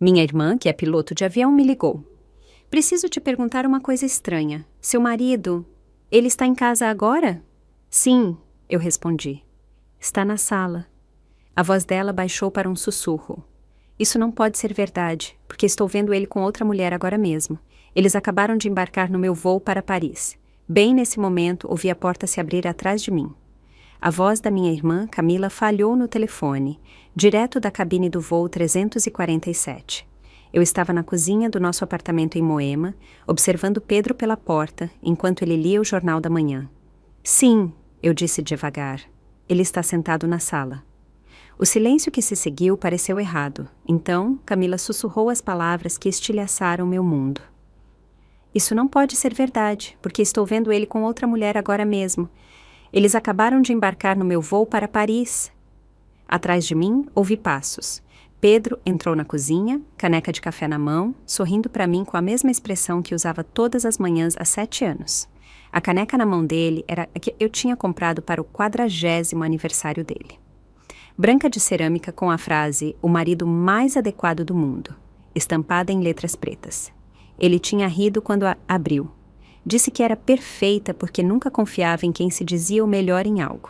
Minha irmã, que é piloto de avião, me ligou. Preciso te perguntar uma coisa estranha. Seu marido, ele está em casa agora? Sim, eu respondi. Está na sala. A voz dela baixou para um sussurro. Isso não pode ser verdade, porque estou vendo ele com outra mulher agora mesmo. Eles acabaram de embarcar no meu voo para Paris. Bem nesse momento, ouvi a porta se abrir atrás de mim. A voz da minha irmã, Camila, falhou no telefone, direto da cabine do voo 347. Eu estava na cozinha do nosso apartamento em Moema, observando Pedro pela porta, enquanto ele lia o jornal da manhã. Sim, eu disse devagar. Ele está sentado na sala. O silêncio que se seguiu pareceu errado. Então, Camila sussurrou as palavras que estilhaçaram meu mundo. Isso não pode ser verdade, porque estou vendo ele com outra mulher agora mesmo. Eles acabaram de embarcar no meu voo para Paris. Atrás de mim, ouvi passos. Pedro entrou na cozinha, caneca de café na mão, sorrindo para mim com a mesma expressão que usava todas as manhãs há 7 anos. A caneca na mão dele era a que eu tinha comprado para o 40º aniversário dele. Branca de cerâmica com a frase "O marido mais adequado do mundo", estampada em letras pretas. Ele tinha rido quando a abriu. Disse que era perfeita porque nunca confiava em quem se dizia o melhor em algo.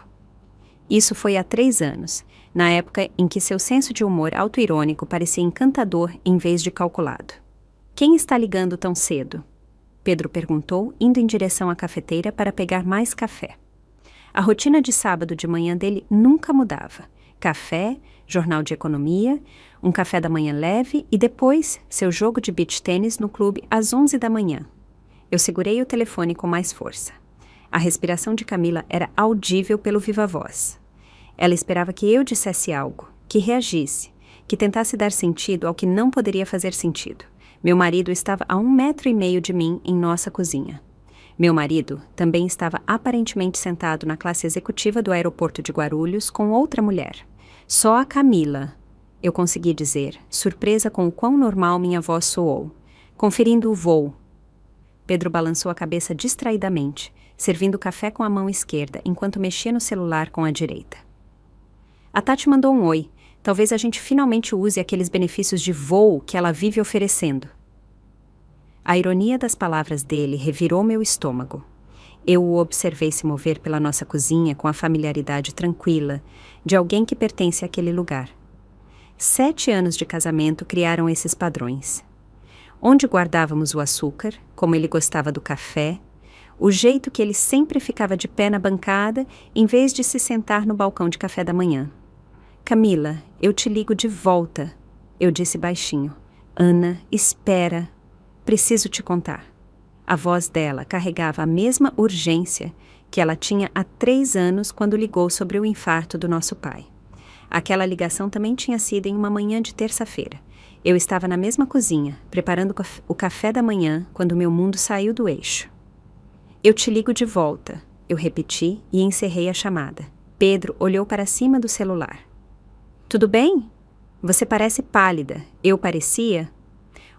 Isso foi há 3 anos, na época em que seu senso de humor autoirônico parecia encantador em vez de calculado. Quem está ligando tão cedo? Pedro perguntou, indo em direção à cafeteira para pegar mais café. A rotina de sábado de manhã dele nunca mudava. Café, jornal de economia, um café da manhã leve e depois seu jogo de beach tênis no clube às 11 da manhã. Eu segurei o telefone com mais força. A respiração de Camila era audível pelo viva-voz. Ela esperava que eu dissesse algo, que reagisse, que tentasse dar sentido ao que não poderia fazer sentido. Meu marido estava a 1,5 metro de mim em nossa cozinha. Meu marido também estava aparentemente sentado na classe executiva do aeroporto de Guarulhos com outra mulher. Só a Camila, eu consegui dizer, surpresa com o quão normal minha voz soou. Conferindo o voo. Pedro balançou a cabeça distraidamente, servindo café com a mão esquerda, enquanto mexia no celular com a direita. A Tati mandou um oi. Talvez a gente finalmente use aqueles benefícios de voo que ela vive oferecendo. A ironia das palavras dele revirou meu estômago. Eu o observei se mover pela nossa cozinha com a familiaridade tranquila de alguém que pertence àquele lugar. 7 anos de casamento criaram esses padrões. Onde guardávamos o açúcar, como ele gostava do café, o jeito que ele sempre ficava de pé na bancada em vez de se sentar no balcão de café da manhã. Camila, eu te ligo de volta, eu disse baixinho. Ana, espera, preciso te contar. A voz dela carregava a mesma urgência que ela tinha há 3 anos quando ligou sobre o infarto do nosso pai. Aquela ligação também tinha sido em uma manhã de terça-feira. Eu estava na mesma cozinha, preparando o café da manhã, quando meu mundo saiu do eixo. Eu te ligo de volta, eu repeti e encerrei a chamada. Pedro olhou para cima do celular. Tudo bem? Você parece pálida. Eu parecia?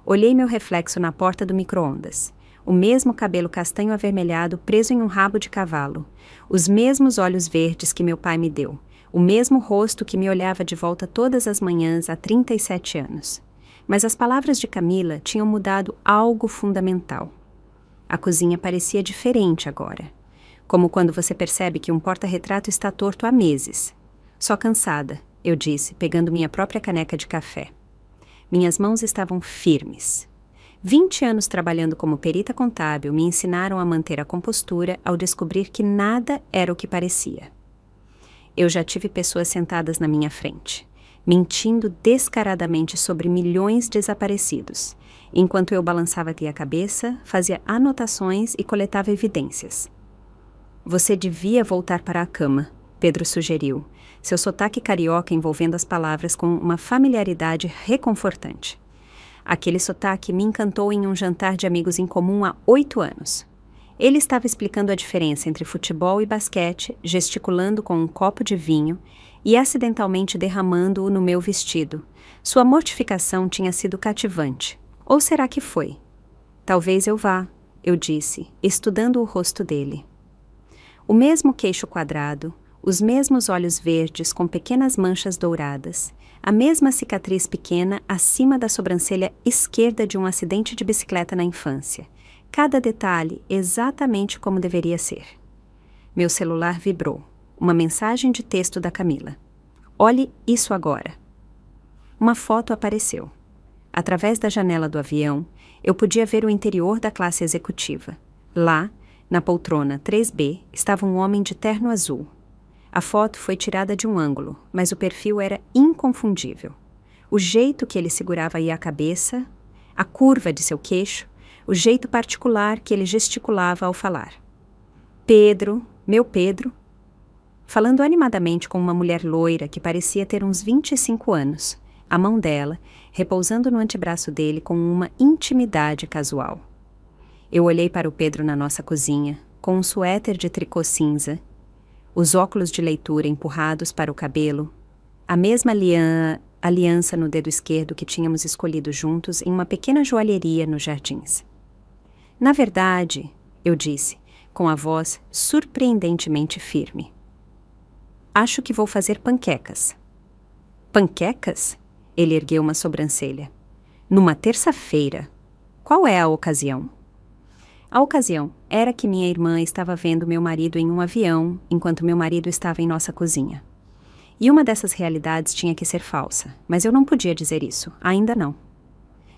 Olhei meu reflexo na porta do micro-ondas. O mesmo cabelo castanho avermelhado preso em um rabo de cavalo. Os mesmos olhos verdes que meu pai me deu. O mesmo rosto que me olhava de volta todas as manhãs há 37 anos. Mas as palavras de Camila tinham mudado algo fundamental. A cozinha parecia diferente agora. Como quando você percebe que um porta-retrato está torto há meses. Só cansada, eu disse, pegando minha própria caneca de café. Minhas mãos estavam firmes. 20 anos trabalhando como perita contábil me ensinaram a manter a compostura ao descobrir que nada era o que parecia. Eu já tive pessoas sentadas na minha frente, mentindo descaradamente sobre milhões desaparecidos, enquanto eu balançava a cabeça, fazia anotações e coletava evidências. Você devia voltar para a cama, Pedro sugeriu, seu sotaque carioca envolvendo as palavras com uma familiaridade reconfortante. Aquele sotaque me encantou em um jantar de amigos em comum há 8 anos. Ele estava explicando a diferença entre futebol e basquete, gesticulando com um copo de vinho e acidentalmente derramando-o no meu vestido. Sua mortificação tinha sido cativante. Ou será que foi? Talvez eu vá, eu disse, estudando o rosto dele. O mesmo queixo quadrado, os mesmos olhos verdes com pequenas manchas douradas, A mesma cicatriz pequena acima da sobrancelha esquerda de um acidente de bicicleta na infância. Cada detalhe exatamente como deveria ser. Meu celular vibrou. Uma mensagem de texto da Camila. Olhe isso agora. Uma foto apareceu. Através da janela do avião, eu podia ver o interior da classe executiva. Lá, na poltrona 3B, estava um homem de terno azul. A foto foi tirada de um ângulo, mas o perfil era inconfundível. O jeito que ele segurava aí a cabeça, a curva de seu queixo, o jeito particular que ele gesticulava ao falar. Pedro, meu Pedro, falando animadamente com uma mulher loira que parecia ter uns 25 anos, a mão dela repousando no antebraço dele com uma intimidade casual. Eu olhei para o Pedro na nossa cozinha, com um suéter de tricô cinza, os óculos de leitura empurrados para o cabelo, a mesma aliança no dedo esquerdo que tínhamos escolhido juntos em uma pequena joalheria nos jardins. Na verdade, eu disse, com a voz surpreendentemente firme. Acho que vou fazer panquecas. Panquecas? Ele ergueu uma sobrancelha. Numa terça-feira. Qual é a ocasião? A ocasião era que minha irmã estava vendo meu marido em um avião, enquanto meu marido estava em nossa cozinha. E uma dessas realidades tinha que ser falsa, mas eu não podia dizer isso, ainda não.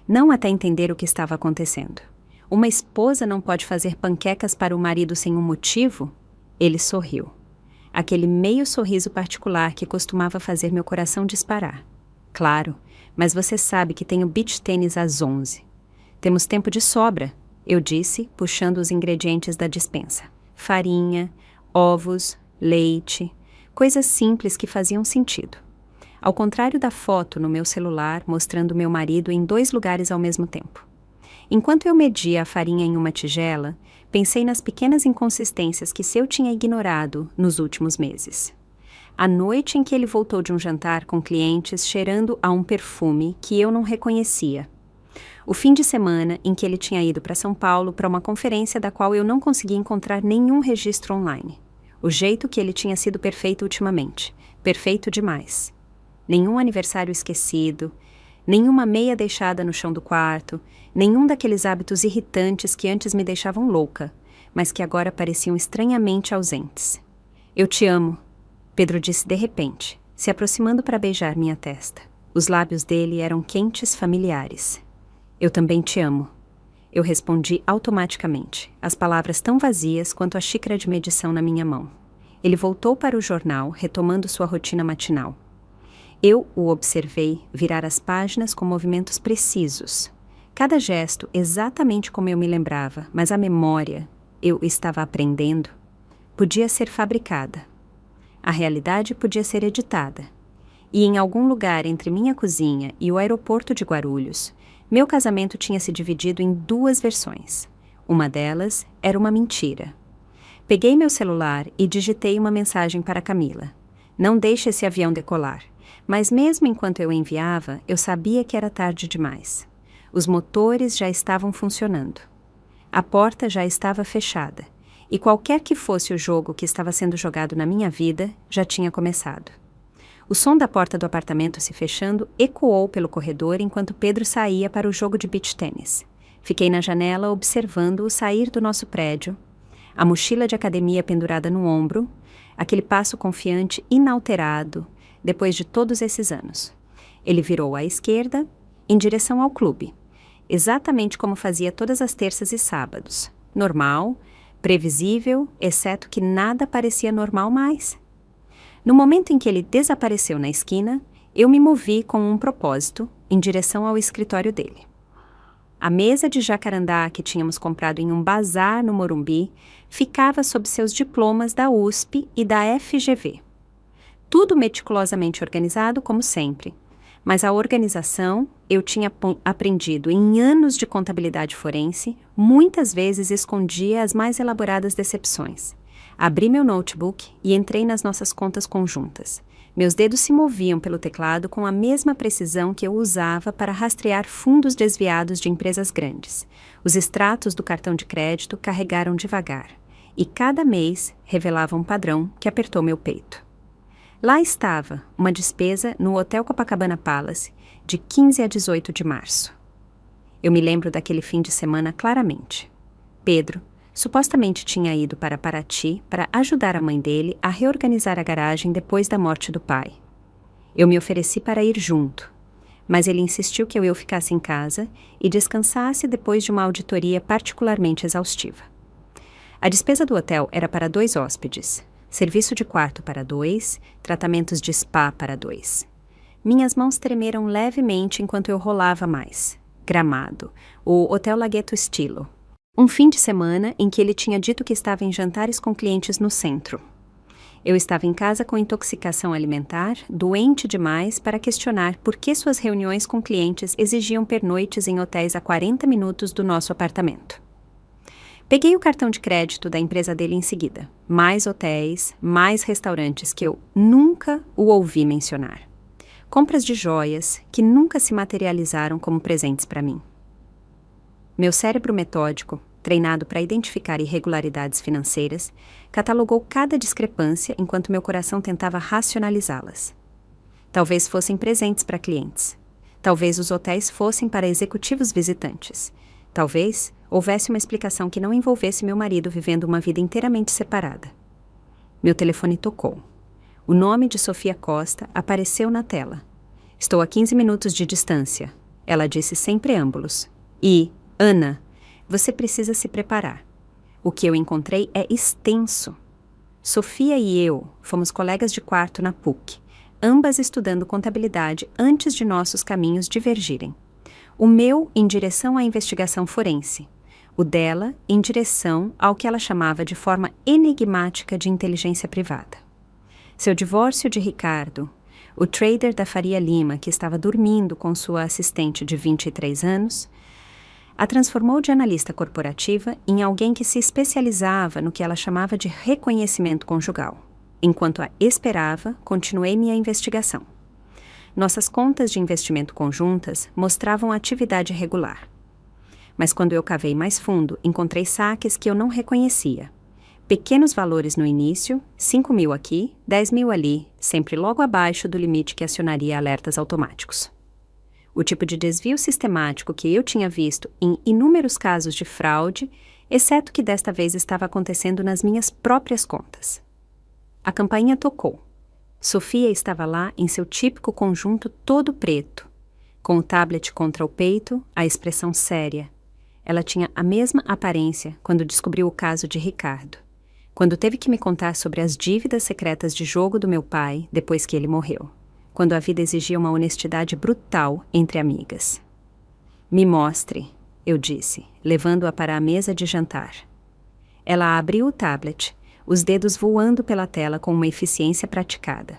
Não até entender o que estava acontecendo. Uma esposa não pode fazer panquecas para o marido sem um motivo? Ele sorriu. Aquele meio sorriso particular que costumava fazer meu coração disparar. Claro, mas você sabe que tenho beach tênis às 11. Temos tempo de sobra, eu disse, puxando os ingredientes da despensa. Farinha, ovos, leite, coisas simples que faziam sentido. Ao contrário da foto no meu celular mostrando meu marido em 2 lugares ao mesmo tempo. Enquanto eu media a farinha em uma tigela, pensei nas pequenas inconsistências que eu tinha ignorado nos últimos meses. A noite em que ele voltou de um jantar com clientes cheirando a um perfume que eu não reconhecia. O fim de semana em que ele tinha ido para São Paulo para uma conferência da qual eu não conseguia encontrar nenhum registro online. O jeito que ele tinha sido perfeito ultimamente. Perfeito demais. Nenhum aniversário esquecido, nenhuma meia deixada no chão do quarto, nenhum daqueles hábitos irritantes que antes me deixavam louca, mas que agora pareciam estranhamente ausentes. Eu te amo, Pedro disse de repente, se aproximando para beijar minha testa. Os lábios dele eram quentes, familiares. Eu também te amo. Eu respondi automaticamente, as palavras tão vazias quanto a xícara de medição na minha mão. Ele voltou para o jornal, retomando sua rotina matinal. Eu o observei virar as páginas com movimentos precisos. Cada gesto exatamente como eu me lembrava, mas a memória, eu estava aprendendo, podia ser fabricada. A realidade podia ser editada. E em algum lugar entre minha cozinha e o aeroporto de Guarulhos, meu casamento tinha se dividido em 2 versões. Uma delas era uma mentira. Peguei meu celular e digitei uma mensagem para Camila. Não deixe esse avião decolar. Mas mesmo enquanto eu enviava, eu sabia que era tarde demais. Os motores já estavam funcionando. A porta já estava fechada. E qualquer que fosse o jogo que estava sendo jogado na minha vida, já tinha começado. O som da porta do apartamento se fechando ecoou pelo corredor enquanto Pedro saía para o jogo de beach tênis. Fiquei na janela observando-o sair do nosso prédio, a mochila de academia pendurada no ombro, aquele passo confiante inalterado, depois de todos esses anos. Ele virou à esquerda, em direção ao clube, exatamente como fazia todas as terças e sábados. Normal, previsível, exceto que nada parecia normal mais. No momento em que ele desapareceu na esquina, eu me movi com um propósito em direção ao escritório dele. A mesa de jacarandá que tínhamos comprado em um bazar no Morumbi ficava sob seus diplomas da USP e da FGV. Tudo meticulosamente organizado, como sempre. Mas a organização, eu tinha aprendido em anos de contabilidade forense, muitas vezes escondia as mais elaboradas decepções. Abri meu notebook e entrei nas nossas contas conjuntas. Meus dedos se moviam pelo teclado com a mesma precisão que eu usava para rastrear fundos desviados de empresas grandes. Os extratos do cartão de crédito carregaram devagar, e cada mês revelava um padrão que apertou meu peito. Lá estava, uma despesa no Hotel Copacabana Palace, de 15 a 18 de março. Eu me lembro daquele fim de semana claramente. Pedro supostamente tinha ido para Paraty para ajudar a mãe dele a reorganizar a garagem depois da morte do pai. Eu me ofereci para ir junto, mas ele insistiu que eu ficasse em casa e descansasse depois de uma auditoria particularmente exaustiva. A despesa do hotel era para 2 hóspedes, serviço de quarto para 2, tratamentos de spa para 2. Minhas mãos tremeram levemente enquanto eu rolava mais. Gramado, o Hotel Laghetto Estilo. Um fim de semana em que ele tinha dito que estava em jantares com clientes no centro. Eu estava em casa com intoxicação alimentar, doente demais para questionar por que suas reuniões com clientes exigiam pernoites em hotéis a 40 minutos do nosso apartamento. Peguei o cartão de crédito da empresa dele em seguida. Mais hotéis, mais restaurantes que eu nunca o ouvi mencionar. Compras de joias que nunca se materializaram como presentes para mim. Meu cérebro metódico, treinado para identificar irregularidades financeiras, catalogou cada discrepância enquanto meu coração tentava racionalizá-las. Talvez fossem presentes para clientes. Talvez os hotéis fossem para executivos visitantes. Talvez houvesse uma explicação que não envolvesse meu marido vivendo uma vida inteiramente separada. Meu telefone tocou. O nome de Sofia Costa apareceu na tela. Estou a 15 minutos de distância, ela disse sem preâmbulos. E, Ana, você precisa se preparar. O que eu encontrei é extenso. Sofia e eu fomos colegas de quarto na PUC, ambas estudando contabilidade antes de nossos caminhos divergirem. O meu em direção à investigação forense, o dela em direção ao que ela chamava de forma enigmática de inteligência privada. Seu divórcio de Ricardo, o trader da Faria Lima que estava dormindo com sua assistente de 23 anos, a transformou de analista corporativa em alguém que se especializava no que ela chamava de reconhecimento conjugal. Enquanto a esperava, continuei minha investigação. Nossas contas de investimento conjuntas mostravam atividade regular. Mas quando eu cavei mais fundo, encontrei saques que eu não reconhecia. Pequenos valores no início, 5.000 aqui, 10.000 ali, sempre logo abaixo do limite que acionaria alertas automáticos. O tipo de desvio sistemático que eu tinha visto em inúmeros casos de fraude, exceto que desta vez estava acontecendo nas minhas próprias contas. A campainha tocou. Sofia estava lá em seu típico conjunto todo preto, com o tablet contra o peito, a expressão séria. Ela tinha a mesma aparência quando descobriu o caso de Ricardo, quando teve que me contar sobre as dívidas secretas de jogo do meu pai depois que ele morreu. Quando a vida exigia uma honestidade brutal entre amigas. Me mostre, eu disse, levando-a para a mesa de jantar. Ela abriu o tablet, os dedos voando pela tela com uma eficiência praticada.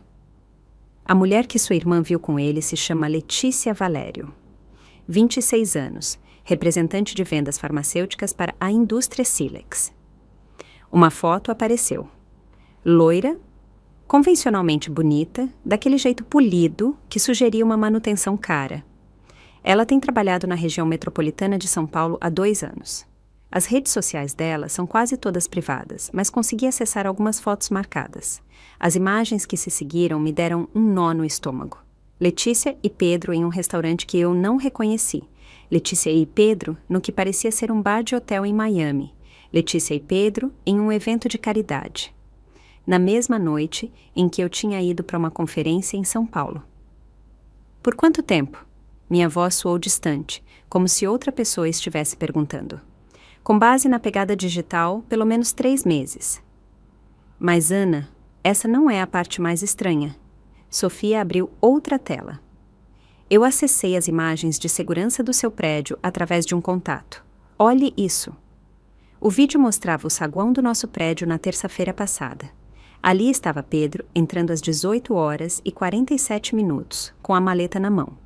A mulher que sua irmã viu com ele se chama Letícia Valério. 26 anos, representante de vendas farmacêuticas para a indústria Silex. Uma foto apareceu. Loira, convencionalmente bonita, daquele jeito polido que sugeria uma manutenção cara. Ela tem trabalhado na região metropolitana de São Paulo há 2 anos. As redes sociais dela são quase todas privadas, mas consegui acessar algumas fotos marcadas. As imagens que se seguiram me deram um nó no estômago. Letícia e Pedro em um restaurante que eu não reconheci. Letícia e Pedro no que parecia ser um bar de hotel em Miami. Letícia e Pedro em um evento de caridade. Na mesma noite em que eu tinha ido para uma conferência em São Paulo. Por quanto tempo? Minha voz soou distante, como se outra pessoa estivesse perguntando. Com base na pegada digital, pelo menos 3 meses. Mas, Ana, essa não é a parte mais estranha. Sofia abriu outra tela. Eu acessei as imagens de segurança do seu prédio através de um contato. Olhe isso. O vídeo mostrava o saguão do nosso prédio na terça-feira passada. Ali estava Pedro, entrando às 18h47, com a maleta na mão.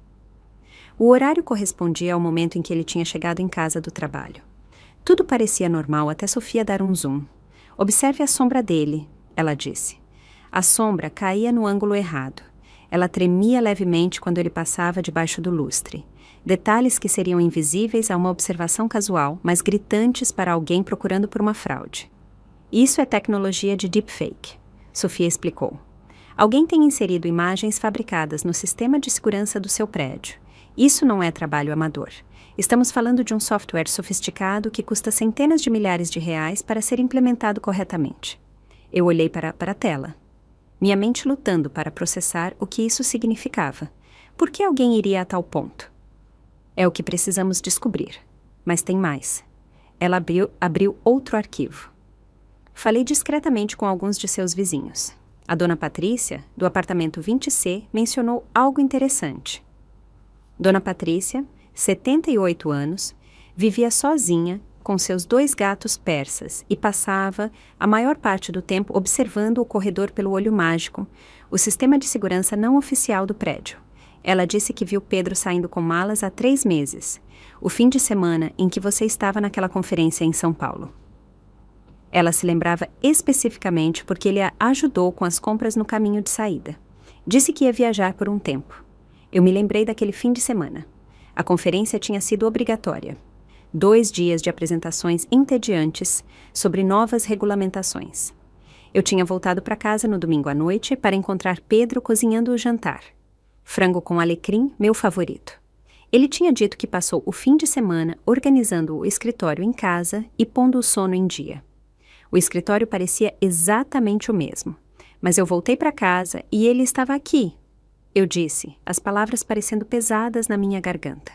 O horário correspondia ao momento em que ele tinha chegado em casa do trabalho. Tudo parecia normal até Sofia dar um zoom. Observe a sombra dele, ela disse. A sombra caía no ângulo errado. Ela tremia levemente quando ele passava debaixo do lustre. Detalhes que seriam invisíveis a uma observação casual, mas gritantes para alguém procurando por uma fraude. Isso é tecnologia de deepfake, Sofia explicou. Alguém tem inserido imagens fabricadas no sistema de segurança do seu prédio. Isso não é trabalho amador. Estamos falando de um software sofisticado que custa centenas de milhares de reais para ser implementado corretamente. Eu olhei para a tela, minha mente lutando para processar o que isso significava. Por que alguém iria a tal ponto? É o que precisamos descobrir. Mas tem mais. Ela abriu outro arquivo. Falei discretamente com alguns de seus vizinhos. A dona Patrícia, do apartamento 20C, mencionou algo interessante. Dona Patrícia, 78 anos, vivia sozinha com seus 2 gatos persas e passava a maior parte do tempo observando o corredor pelo olho mágico, o sistema de segurança não oficial do prédio. Ela disse que viu Pedro saindo com malas há 3 meses, o fim de semana em que você estava naquela conferência em São Paulo. Ela se lembrava especificamente porque ele a ajudou com as compras no caminho de saída. Disse que ia viajar por um tempo. Eu me lembrei daquele fim de semana. A conferência tinha sido obrigatória. 2 dias de apresentações entediantes sobre novas regulamentações. Eu tinha voltado para casa no domingo à noite para encontrar Pedro cozinhando o jantar. Frango com alecrim, meu favorito. Ele tinha dito que passou o fim de semana organizando o escritório em casa e pondo o sono em dia. O escritório parecia exatamente o mesmo, mas eu voltei para casa e ele estava aqui. Eu disse, as palavras parecendo pesadas na minha garganta.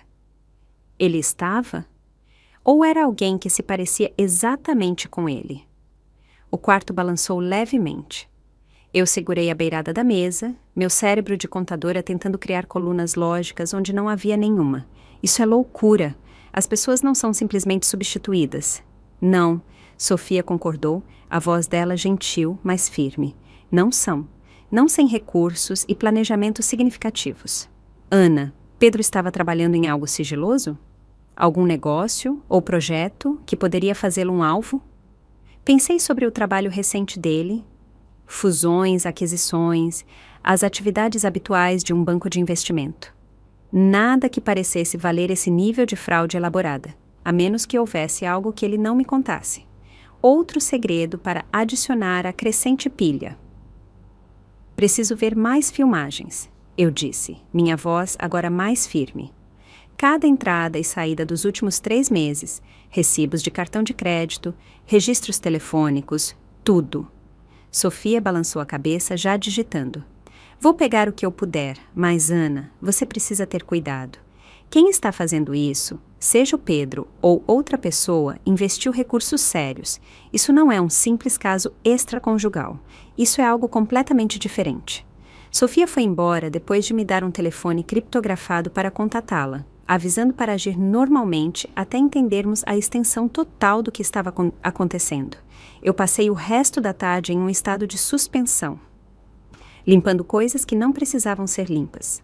Ele estava? Ou era alguém que se parecia exatamente com ele? O quarto balançou levemente. Eu segurei a beirada da mesa, meu cérebro de contadora tentando criar colunas lógicas onde não havia nenhuma. Isso é loucura. As pessoas não são simplesmente substituídas. Não, Sofia concordou, a voz dela gentil, mas firme. Não são. Não sem recursos e planejamentos significativos. Ana, Pedro estava trabalhando em algo sigiloso? Algum negócio ou projeto que poderia fazê-lo um alvo? Pensei sobre o trabalho recente dele, fusões, aquisições, as atividades habituais de um banco de investimento. Nada que parecesse valer esse nível de fraude elaborada, a menos que houvesse algo que ele não me contasse. Outro segredo para adicionar à crescente pilha. Preciso ver mais filmagens, eu disse, minha voz agora mais firme. Cada entrada e saída dos últimos 3 meses, recibos de cartão de crédito, registros telefônicos, tudo. Sofia balançou a cabeça já digitando. Vou pegar o que eu puder, mas Ana, você precisa ter cuidado. Quem está fazendo isso, seja o Pedro ou outra pessoa, investiu recursos sérios. Isso não é um simples caso extraconjugal. Isso é algo completamente diferente. Sofia foi embora depois de me dar um telefone criptografado para contatá-la, avisando para agir normalmente até entendermos a extensão total do que estava acontecendo. Eu passei o resto da tarde em um estado de suspensão, limpando coisas que não precisavam ser limpas,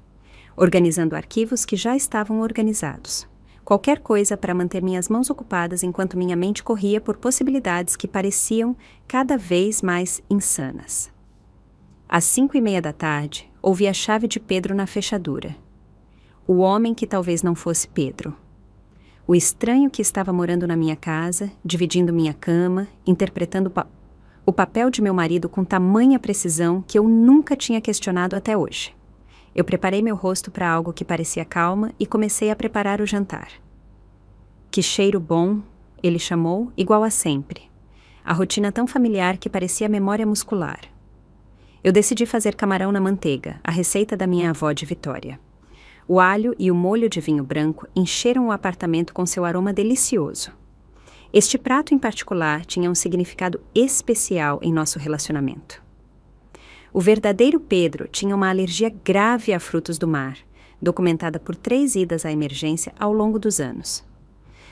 organizando arquivos que já estavam organizados. Qualquer coisa para manter minhas mãos ocupadas enquanto minha mente corria por possibilidades que pareciam cada vez mais insanas. Às 5:30 da tarde, ouvi a chave de Pedro na fechadura. O homem que talvez não fosse Pedro. O estranho que estava morando na minha casa, dividindo minha cama, interpretando o papel de meu marido com tamanha precisão que eu nunca tinha questionado até hoje. Eu preparei meu rosto para algo que parecia calma e comecei a preparar o jantar. Que cheiro bom, ele chamou, igual a sempre. A rotina tão familiar que parecia memória muscular. Eu decidi fazer camarão na manteiga, a receita da minha avó de Vitória. O alho e o molho de vinho branco encheram o apartamento com seu aroma delicioso. Este prato em particular tinha um significado especial em nosso relacionamento. O verdadeiro Pedro tinha uma alergia grave a frutos do mar, documentada por 3 idas à emergência ao longo dos anos.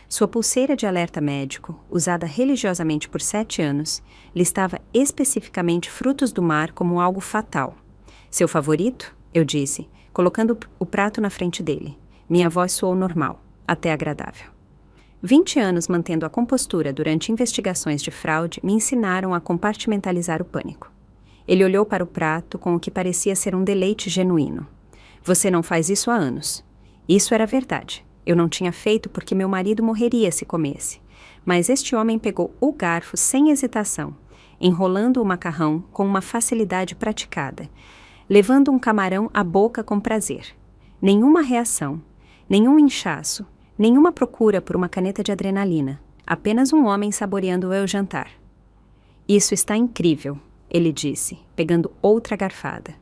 Sua pulseira de alerta médico, usada religiosamente por 7 anos, listava especificamente frutos do mar como algo fatal. Seu favorito? Eu disse, colocando o prato na frente dele. Minha voz soou normal, até agradável. 20 anos mantendo a compostura durante investigações de fraude me ensinaram a compartimentalizar o pânico. Ele olhou para o prato com o que parecia ser um deleite genuíno. Você não faz isso há anos. Isso era verdade. Eu não tinha feito porque meu marido morreria se comesse. Mas este homem pegou o garfo sem hesitação. enrolando o macarrão com uma facilidade praticada, levando um camarão à boca com prazer. Nenhuma reação, nenhum inchaço, nenhuma procura por uma caneta de adrenalina, apenas um homem saboreando o meu jantar. Isso está incrível, ele disse, pegando outra garfada.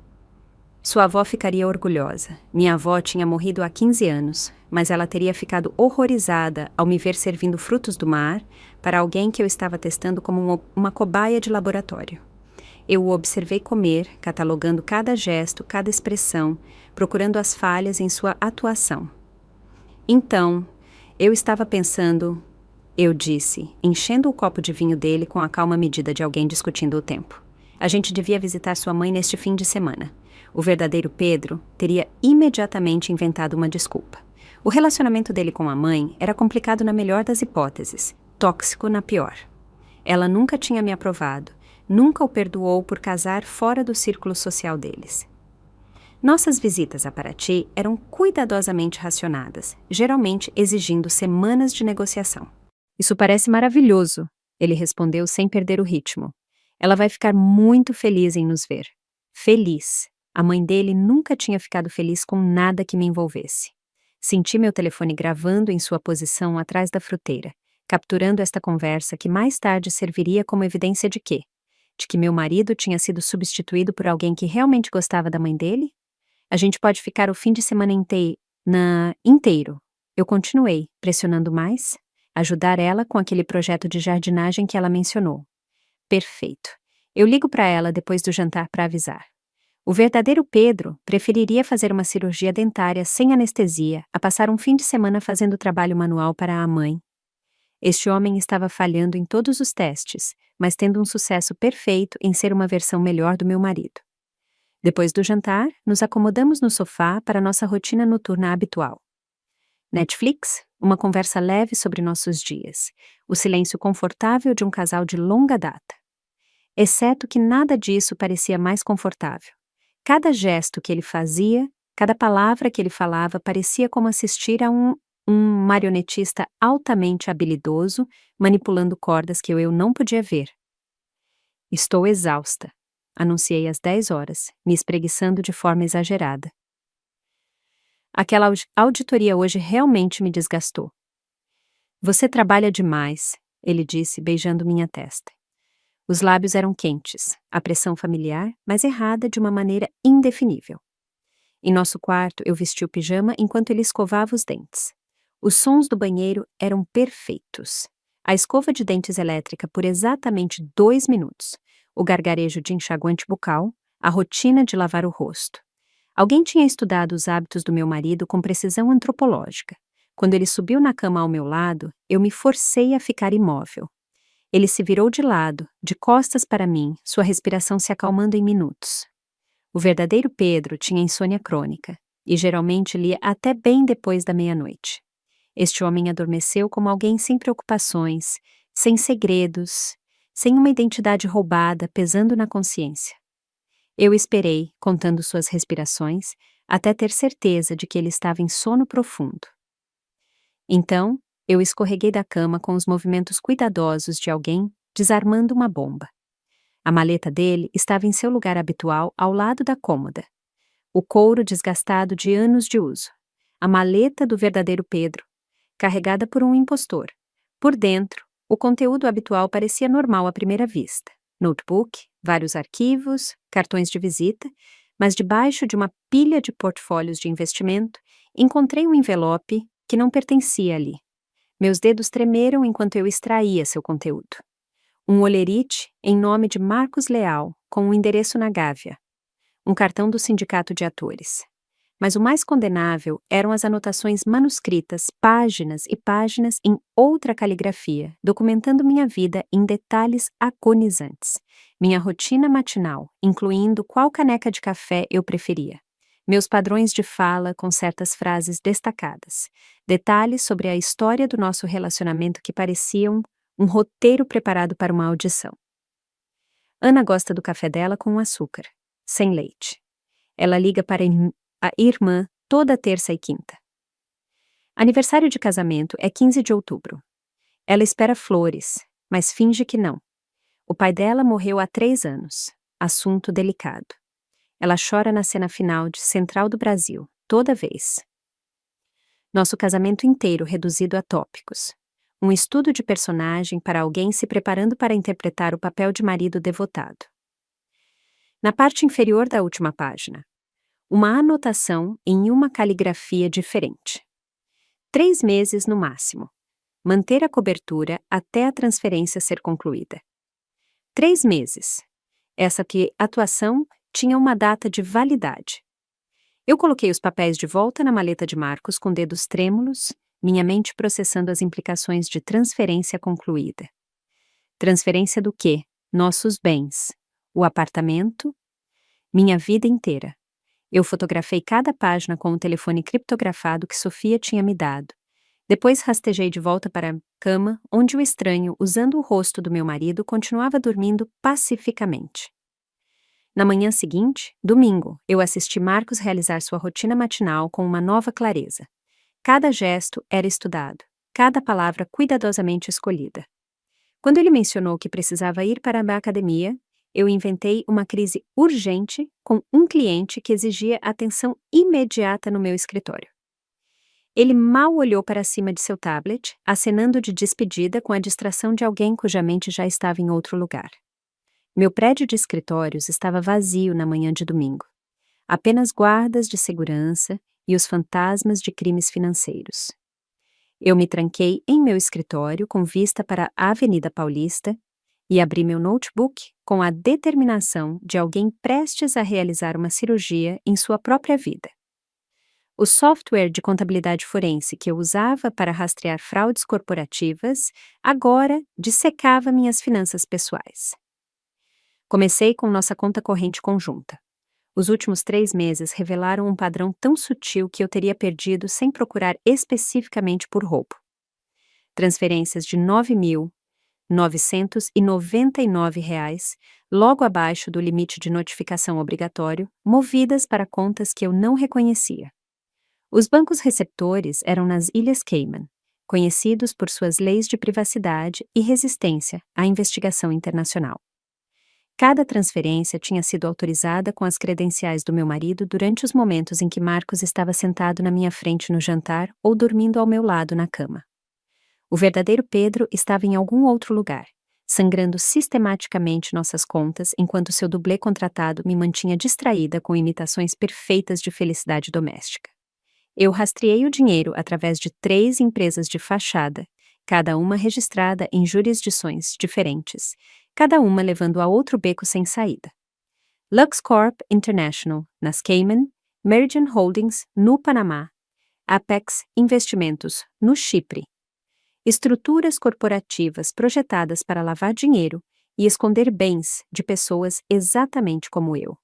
Sua avó ficaria orgulhosa. Minha avó tinha morrido há 15 anos, mas ela teria ficado horrorizada ao me ver servindo frutos do mar para alguém que eu estava testando como uma cobaia de laboratório. Eu o observei comer, catalogando cada gesto, cada expressão, procurando as falhas em sua atuação. Então, eu estava pensando, eu disse, enchendo o copo de vinho dele com a calma medida de alguém discutindo o tempo. A gente devia visitar sua mãe neste fim de semana. O verdadeiro Pedro teria imediatamente inventado uma desculpa. O relacionamento dele com a mãe era complicado na melhor das hipóteses, tóxico na pior. Ela nunca tinha me aprovado, nunca o perdoou por casar fora do círculo social deles. Nossas visitas a Paraty eram cuidadosamente racionadas, geralmente exigindo semanas de negociação. Isso parece maravilhoso, ele respondeu sem perder o ritmo. Ela vai ficar muito feliz em nos ver. Feliz. A mãe dele nunca tinha ficado feliz com nada que me envolvesse. Senti meu telefone gravando em sua posição atrás da fruteira, capturando esta conversa que mais tarde serviria como evidência de quê? De que meu marido tinha sido substituído por alguém que realmente gostava da mãe dele? A gente pode ficar o fim de semana inteiro. Eu continuei, pressionando mais, ajudar ela com aquele projeto de jardinagem que ela mencionou. Perfeito. Eu ligo para ela depois do jantar para avisar. O verdadeiro Pedro preferiria fazer uma cirurgia dentária sem anestesia a passar um fim de semana fazendo trabalho manual para a mãe. Este homem estava falhando em todos os testes, mas tendo um sucesso perfeito em ser uma versão melhor do meu marido. Depois do jantar, nos acomodamos no sofá para nossa rotina noturna habitual. Netflix, uma conversa leve sobre nossos dias, o silêncio confortável de um casal de longa data. Exceto que nada disso parecia mais confortável. Cada gesto que ele fazia, cada palavra que ele falava parecia como assistir a um marionetista altamente habilidoso manipulando cordas que eu não podia ver. Estou exausta, anunciei às 10 horas, me espreguiçando de forma exagerada. Aquela auditoria hoje realmente me desgastou. Você trabalha demais, ele disse, beijando minha testa. Os lábios eram quentes, a pressão familiar, mas errada de uma maneira indefinível. Em nosso quarto, eu vesti o pijama enquanto ele escovava os dentes. Os sons do banheiro eram perfeitos. A escova de dentes elétrica por exatamente 2 minutos, o gargarejo de enxaguante bucal, a rotina de lavar o rosto. Alguém tinha estudado os hábitos do meu marido com precisão antropológica. Quando ele subiu na cama ao meu lado, eu me forcei a ficar imóvel. Ele se virou de lado, de costas para mim, sua respiração se acalmando em minutos. O verdadeiro Pedro tinha insônia crônica, e geralmente lia até bem depois da meia-noite. Este homem adormeceu como alguém sem preocupações, sem segredos, sem uma identidade roubada pesando na consciência. Eu esperei, contando suas respirações, até ter certeza de que ele estava em sono profundo. Então, eu escorreguei da cama com os movimentos cuidadosos de alguém desarmando uma bomba. A maleta dele estava em seu lugar habitual ao lado da cômoda. O couro desgastado de anos de uso. A maleta do verdadeiro Pedro, carregada por um impostor. Por dentro, o conteúdo habitual parecia normal à primeira vista. Notebook, vários arquivos, cartões de visita, mas debaixo de uma pilha de portfólios de investimento, encontrei um envelope que não pertencia ali. Meus dedos tremeram enquanto eu extraía seu conteúdo. Um olerite em nome de Marcos Leal, com um endereço na Gávea. Um cartão do Sindicato de Atores. Mas o mais condenável eram as anotações manuscritas, páginas e páginas em outra caligrafia, documentando minha vida em detalhes agonizantes. Minha rotina matinal, incluindo qual caneca de café eu preferia. Meus padrões de fala com certas frases destacadas. Detalhes sobre a história do nosso relacionamento que pareciam um roteiro preparado para uma audição. Ana gosta do café dela com açúcar, sem leite. Ela liga para a irmã toda terça e quinta. Aniversário de casamento é 15 de outubro. Ela espera flores, mas finge que não. O pai dela morreu há 3 anos. Assunto delicado. Ela chora na cena final de Central do Brasil, toda vez. Nosso casamento inteiro reduzido a tópicos. Um estudo de personagem para alguém se preparando para interpretar o papel de marido devotado. Na parte inferior da última página, uma anotação em uma caligrafia diferente. 3 meses no máximo. Manter a cobertura até a transferência ser concluída. 3 meses. Essa atuação tinha uma data de validade. Eu coloquei os papéis de volta na maleta de Marcos com dedos trêmulos, minha mente processando as implicações de transferência concluída. Transferência do quê? Nossos bens. O apartamento. Minha vida inteira. Eu fotografei cada página com o telefone criptografado que Sofia tinha me dado. Depois rastejei de volta para a cama, onde o estranho, usando o rosto do meu marido, continuava dormindo pacificamente. Na manhã seguinte, domingo, eu assisti Marcos realizar sua rotina matinal com uma nova clareza. Cada gesto era estudado, cada palavra cuidadosamente escolhida. Quando ele mencionou que precisava ir para a academia, eu inventei uma crise urgente com um cliente que exigia atenção imediata no meu escritório. Ele mal olhou para cima de seu tablet, acenando de despedida com a distração de alguém cuja mente já estava em outro lugar. Meu prédio de escritórios estava vazio na manhã de domingo. Apenas guardas de segurança e os fantasmas de crimes financeiros. Eu me tranquei em meu escritório com vista para a Avenida Paulista e abri meu notebook com a determinação de alguém prestes a realizar uma cirurgia em sua própria vida. O software de contabilidade forense que eu usava para rastrear fraudes corporativas agora dissecava minhas finanças pessoais. Comecei com nossa conta corrente conjunta. Os últimos 3 meses revelaram um padrão tão sutil que eu teria perdido sem procurar especificamente por roubo. Transferências de R$ 9.999, logo abaixo do limite de notificação obrigatório, movidas para contas que eu não reconhecia. Os bancos receptores eram nas Ilhas Cayman, conhecidos por suas leis de privacidade e resistência à investigação internacional. Cada transferência tinha sido autorizada com as credenciais do meu marido durante os momentos em que Marcos estava sentado na minha frente no jantar ou dormindo ao meu lado na cama. O verdadeiro Pedro estava em algum outro lugar, sangrando sistematicamente nossas contas enquanto seu dublê contratado me mantinha distraída com imitações perfeitas de felicidade doméstica. Eu rastreei o dinheiro através de 3 empresas de fachada, cada uma registrada em jurisdições diferentes, cada uma levando a outro beco sem saída. LuxCorp International, nas Cayman, Meridian Holdings, no Panamá, Apex Investimentos, no Chipre. Estruturas corporativas projetadas para lavar dinheiro e esconder bens de pessoas exatamente como eu.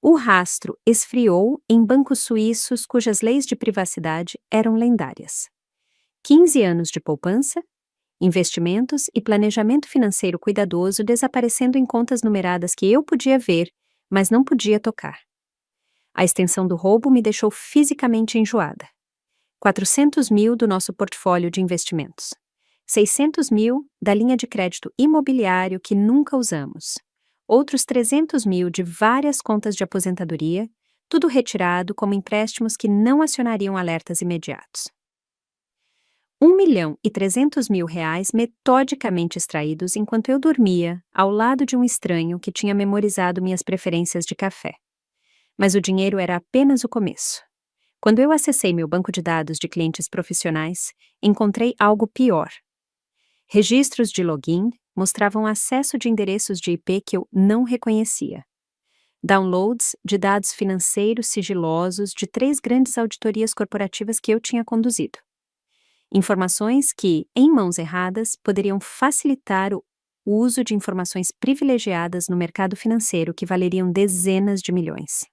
O rastro esfriou em bancos suíços cujas leis de privacidade eram lendárias. 15 anos de poupança, investimentos e planejamento financeiro cuidadoso desaparecendo em contas numeradas que eu podia ver, mas não podia tocar. A extensão do roubo me deixou fisicamente enjoada. 400 mil do nosso portfólio de investimentos. 600 mil da linha de crédito imobiliário que nunca usamos. Outros 300 mil de várias contas de aposentadoria, tudo retirado como empréstimos que não acionariam alertas imediatos. R$ 1.300.000 metodicamente extraídos enquanto eu dormia, ao lado de um estranho que tinha memorizado minhas preferências de café. Mas o dinheiro era apenas o começo. Quando eu acessei meu banco de dados de clientes profissionais, encontrei algo pior. Registros de login mostravam acesso de endereços de IP que eu não reconhecia. Downloads de dados financeiros sigilosos de 3 grandes auditorias corporativas que eu tinha conduzido. Informações que, em mãos erradas, poderiam facilitar o uso de informações privilegiadas no mercado financeiro que valeriam dezenas de milhões.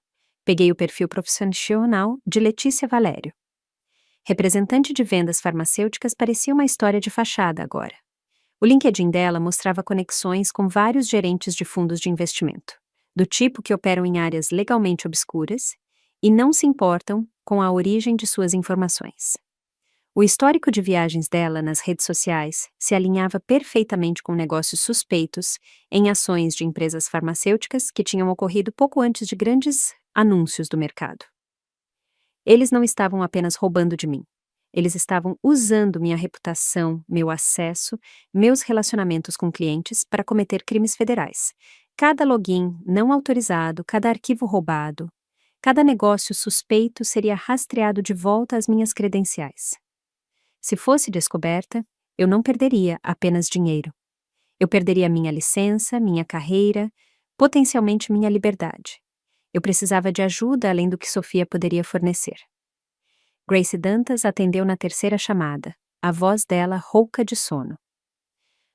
Peguei o perfil profissional de Letícia Valério. Representante de vendas farmacêuticas parecia uma história de fachada agora. O LinkedIn dela mostrava conexões com vários gerentes de fundos de investimento, do tipo que operam em áreas legalmente obscuras e não se importam com a origem de suas informações. O histórico de viagens dela nas redes sociais se alinhava perfeitamente com negócios suspeitos em ações de empresas farmacêuticas que tinham ocorrido pouco antes de grandes anúncios do mercado. Eles não estavam apenas roubando de mim. Eles estavam usando minha reputação, meu acesso, meus relacionamentos com clientes para cometer crimes federais. Cada login não autorizado, cada arquivo roubado, cada negócio suspeito seria rastreado de volta às minhas credenciais. Se fosse descoberta, eu não perderia apenas dinheiro. Eu perderia minha licença, minha carreira, potencialmente minha liberdade. Eu precisava de ajuda além do que Sofia poderia fornecer. Grace Dantas atendeu na terceira chamada, a voz dela rouca de sono.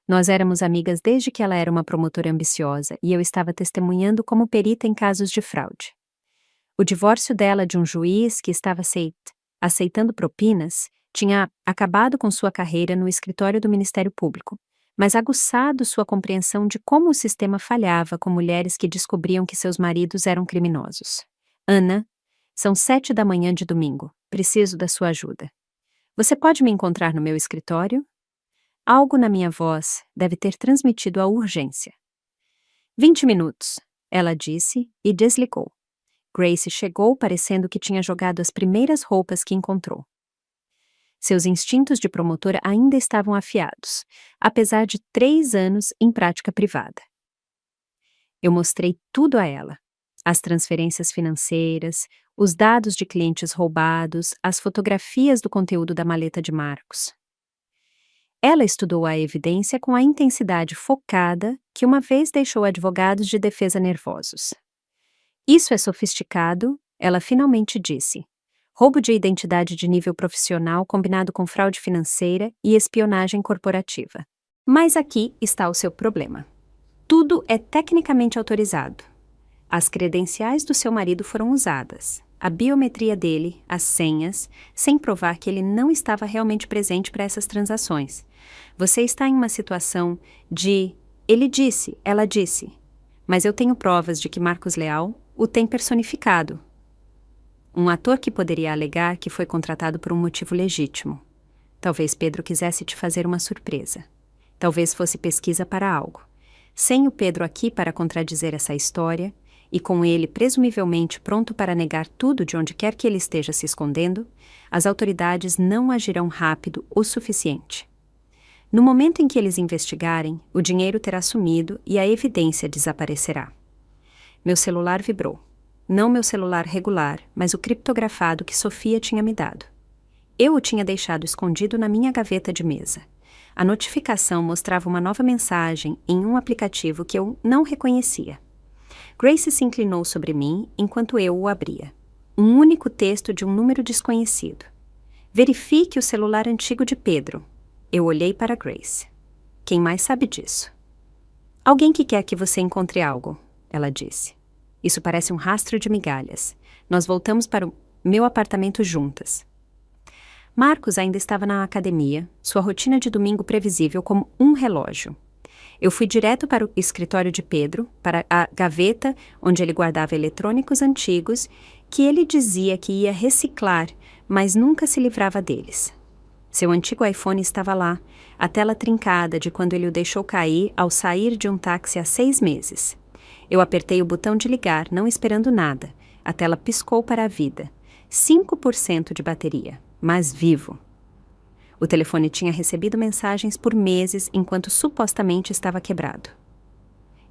Nós éramos amigas desde que ela era uma promotora ambiciosa e eu estava testemunhando como perita em casos de fraude. O divórcio dela de um juiz que estava aceitando propinas tinha acabado com sua carreira no escritório do Ministério Público, mas aguçado sua compreensão de como o sistema falhava com mulheres que descobriam que seus maridos eram criminosos. Ana, são 7 da manhã de domingo. Preciso da sua ajuda. Você pode me encontrar no meu escritório? Algo na minha voz deve ter transmitido a urgência. 20 minutos, ela disse e desligou. Grace chegou parecendo que tinha jogado as primeiras roupas que encontrou. Seus instintos de promotora ainda estavam afiados, apesar de 3 anos em prática privada. Eu mostrei tudo a ela. As transferências financeiras, os dados de clientes roubados, as fotografias do conteúdo da maleta de Marcos. Ela estudou a evidência com a intensidade focada que uma vez deixou advogados de defesa nervosos. Isso é sofisticado, ela finalmente disse. Roubo de identidade de nível profissional combinado com fraude financeira e espionagem corporativa. Mas aqui está o seu problema. Tudo é tecnicamente autorizado. As credenciais do seu marido foram usadas, a biometria dele, as senhas, sem provar que ele não estava realmente presente para essas transações. Você está em uma situação de ele disse, ela disse, mas eu tenho provas de que Marcos Leal o tem personificado. Um ator que poderia alegar que foi contratado por um motivo legítimo. Talvez Pedro quisesse te fazer uma surpresa. Talvez fosse pesquisa para algo. Sem o Pedro aqui para contradizer essa história, e com ele presumivelmente pronto para negar tudo de onde quer que ele esteja se escondendo, as autoridades não agirão rápido o suficiente. No momento em que eles investigarem, o dinheiro terá sumido e a evidência desaparecerá. Meu celular vibrou. Não meu celular regular, mas o criptografado que Sofia tinha me dado. Eu o tinha deixado escondido na minha gaveta de mesa. A notificação mostrava uma nova mensagem em um aplicativo que eu não reconhecia. Grace se inclinou sobre mim enquanto eu o abria. Um único texto de um número desconhecido. Verifique o celular antigo de Pedro. Eu olhei para Grace. Quem mais sabe disso? Alguém que quer que você encontre algo, ela disse. Isso parece um rastro de migalhas. Nós voltamos para o meu apartamento juntas. Marcos ainda estava na academia, sua rotina de domingo previsível como um relógio. Eu fui direto para o escritório de Pedro, para a gaveta onde ele guardava eletrônicos antigos que ele dizia que ia reciclar, mas nunca se livrava deles. Seu antigo iPhone estava lá, a tela trincada de quando ele o deixou cair ao sair de um táxi há 6 meses. Eu apertei o botão de ligar, não esperando nada. A tela piscou para a vida. 5% de bateria, mas vivo. O telefone tinha recebido mensagens por meses enquanto supostamente estava quebrado.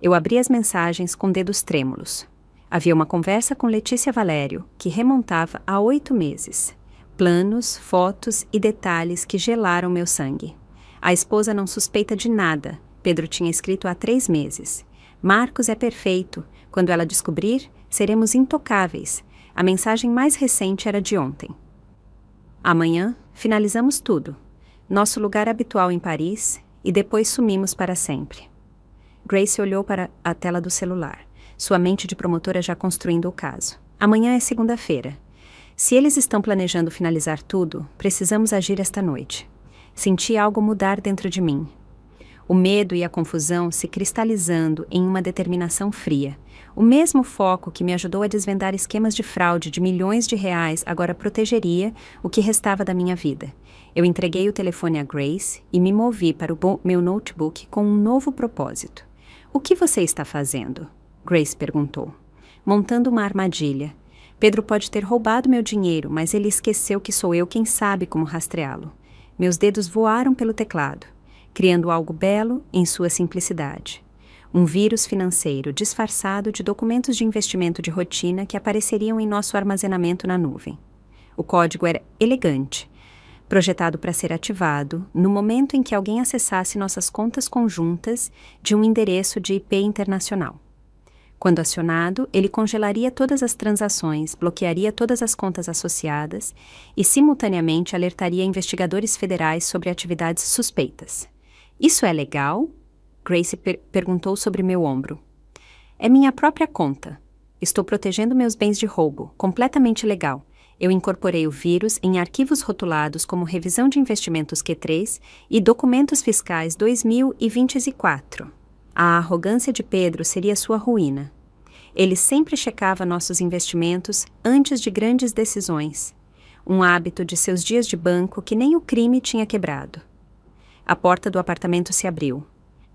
Eu abri as mensagens com dedos trêmulos. Havia uma conversa com Letícia Valério, que remontava a 8 meses. Planos, fotos e detalhes que gelaram meu sangue. A esposa não suspeita de nada. Pedro tinha escrito há 3 meses. Marcos é perfeito. Quando ela descobrir, seremos intocáveis. A mensagem mais recente era de ontem. Amanhã, finalizamos tudo. Nosso lugar habitual em Paris, e depois sumimos para sempre. Grace olhou para a tela do celular, sua mente de promotora já construindo o caso. Amanhã é segunda-feira. Se eles estão planejando finalizar tudo, precisamos agir esta noite. Senti algo mudar dentro de mim. O medo e a confusão se cristalizando em uma determinação fria. O mesmo foco que me ajudou a desvendar esquemas de fraude de milhões de reais agora protegeria o que restava da minha vida. Eu entreguei o telefone a Grace e me movi para o meu notebook com um novo propósito. O que você está fazendo? Grace perguntou. Montando uma armadilha. Pedro pode ter roubado meu dinheiro, mas ele esqueceu que sou eu quem sabe como rastreá-lo. Meus dedos voaram pelo teclado, criando algo belo em sua simplicidade. Um vírus financeiro disfarçado de documentos de investimento de rotina que apareceriam em nosso armazenamento na nuvem. O código era elegante, projetado para ser ativado no momento em que alguém acessasse nossas contas conjuntas de um endereço de IP internacional. Quando acionado, ele congelaria todas as transações, bloquearia todas as contas associadas e, simultaneamente, alertaria investigadores federais sobre atividades suspeitas. Isso é legal? Grace perguntou sobre meu ombro. É minha própria conta. Estou protegendo meus bens de roubo, completamente legal. Eu incorporei o vírus em arquivos rotulados como revisão de investimentos Q3 e documentos fiscais 2024. A arrogância de Pedro seria sua ruína. Ele sempre checava nossos investimentos antes de grandes decisões, um hábito de seus dias de banco que nem o crime tinha quebrado. A porta do apartamento se abriu.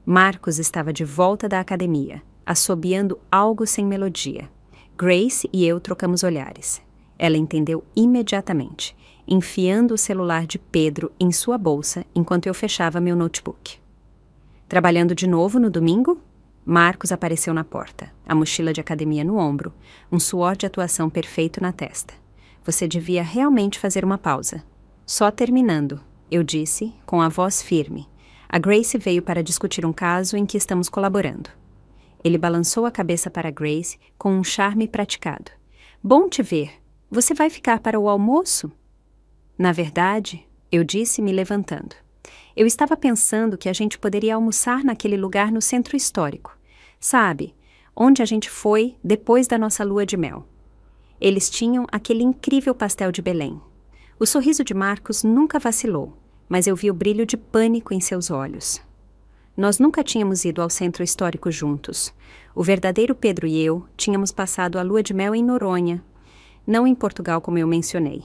Marcos estava de volta da academia, assobiando algo sem melodia. Grace e eu trocamos olhares. Ela entendeu imediatamente, enfiando o celular de Pedro em sua bolsa enquanto eu fechava meu notebook. Trabalhando de novo no domingo? Marcos apareceu na porta, a mochila de academia no ombro, um suor de atuação perfeito na testa. Você devia realmente fazer uma pausa. Só terminando, eu disse, com a voz firme. A Grace veio para discutir um caso em que estamos colaborando. Ele balançou a cabeça para Grace com um charme praticado. Bom te ver. Você vai ficar para o almoço? Na verdade, eu disse me levantando. Eu estava pensando que a gente poderia almoçar naquele lugar no centro histórico. Sabe, onde a gente foi depois da nossa lua de mel. Eles tinham aquele incrível pastel de Belém. O sorriso de Marcos nunca vacilou, mas eu vi o brilho de pânico em seus olhos. Nós nunca tínhamos ido ao centro histórico juntos. O verdadeiro Pedro e eu tínhamos passado a lua de mel em Noronha, não em Portugal como eu mencionei.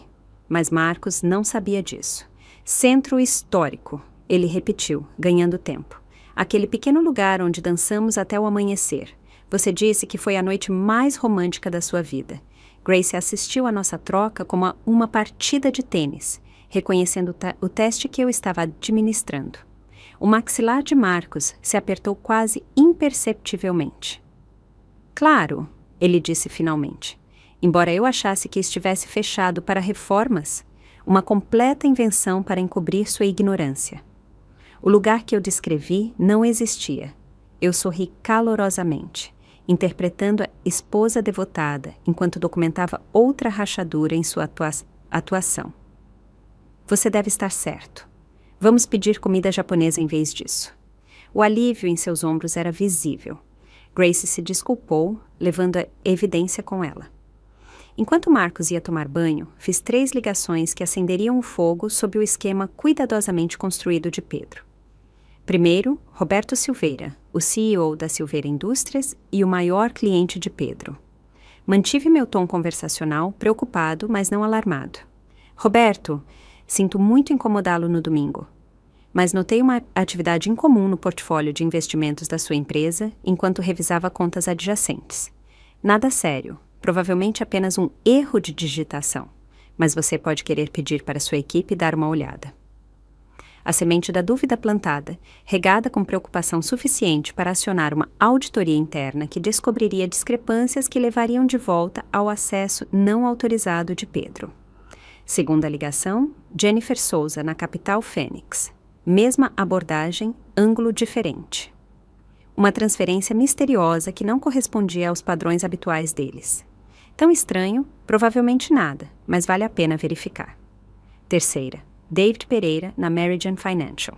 Mas Marcos não sabia disso. Centro histórico, ele repetiu, ganhando tempo. Aquele pequeno lugar onde dançamos até o amanhecer. Você disse que foi a noite mais romântica da sua vida. Grace assistiu à nossa troca como uma partida de tênis, reconhecendo o teste que eu estava administrando. O maxilar de Marcos se apertou quase imperceptivelmente. Claro, ele disse finalmente. Embora eu achasse que estivesse fechado para reformas, uma completa invenção para encobrir sua ignorância. O lugar que eu descrevi não existia. Eu sorri calorosamente, interpretando a esposa devotada enquanto documentava outra rachadura em sua atuação. Você deve estar certo. Vamos pedir comida japonesa em vez disso. O alívio em seus ombros era visível. Grace se desculpou, levando a evidência com ela. Enquanto Marcos ia tomar banho, fiz 3 ligações que acenderiam o fogo sob o esquema cuidadosamente construído de Pedro. Primeiro, Roberto Silveira, o CEO da Silveira Indústrias e o maior cliente de Pedro. Mantive meu tom conversacional, preocupado, mas não alarmado. Roberto, sinto muito incomodá-lo no domingo, mas notei uma atividade incomum no portfólio de investimentos da sua empresa enquanto revisava contas adjacentes. Nada sério. Provavelmente apenas um erro de digitação, mas você pode querer pedir para sua equipe dar uma olhada. A semente da dúvida plantada, regada com preocupação suficiente para acionar uma auditoria interna que descobriria discrepâncias que levariam de volta ao acesso não autorizado de Pedro. Segunda ligação, Jennifer Souza, na capital Fênix. Mesma abordagem, ângulo diferente. Uma transferência misteriosa que não correspondia aos padrões habituais deles. Tão estranho, provavelmente nada, mas vale a pena verificar. Terceira, David Pereira, na Meridian Financial.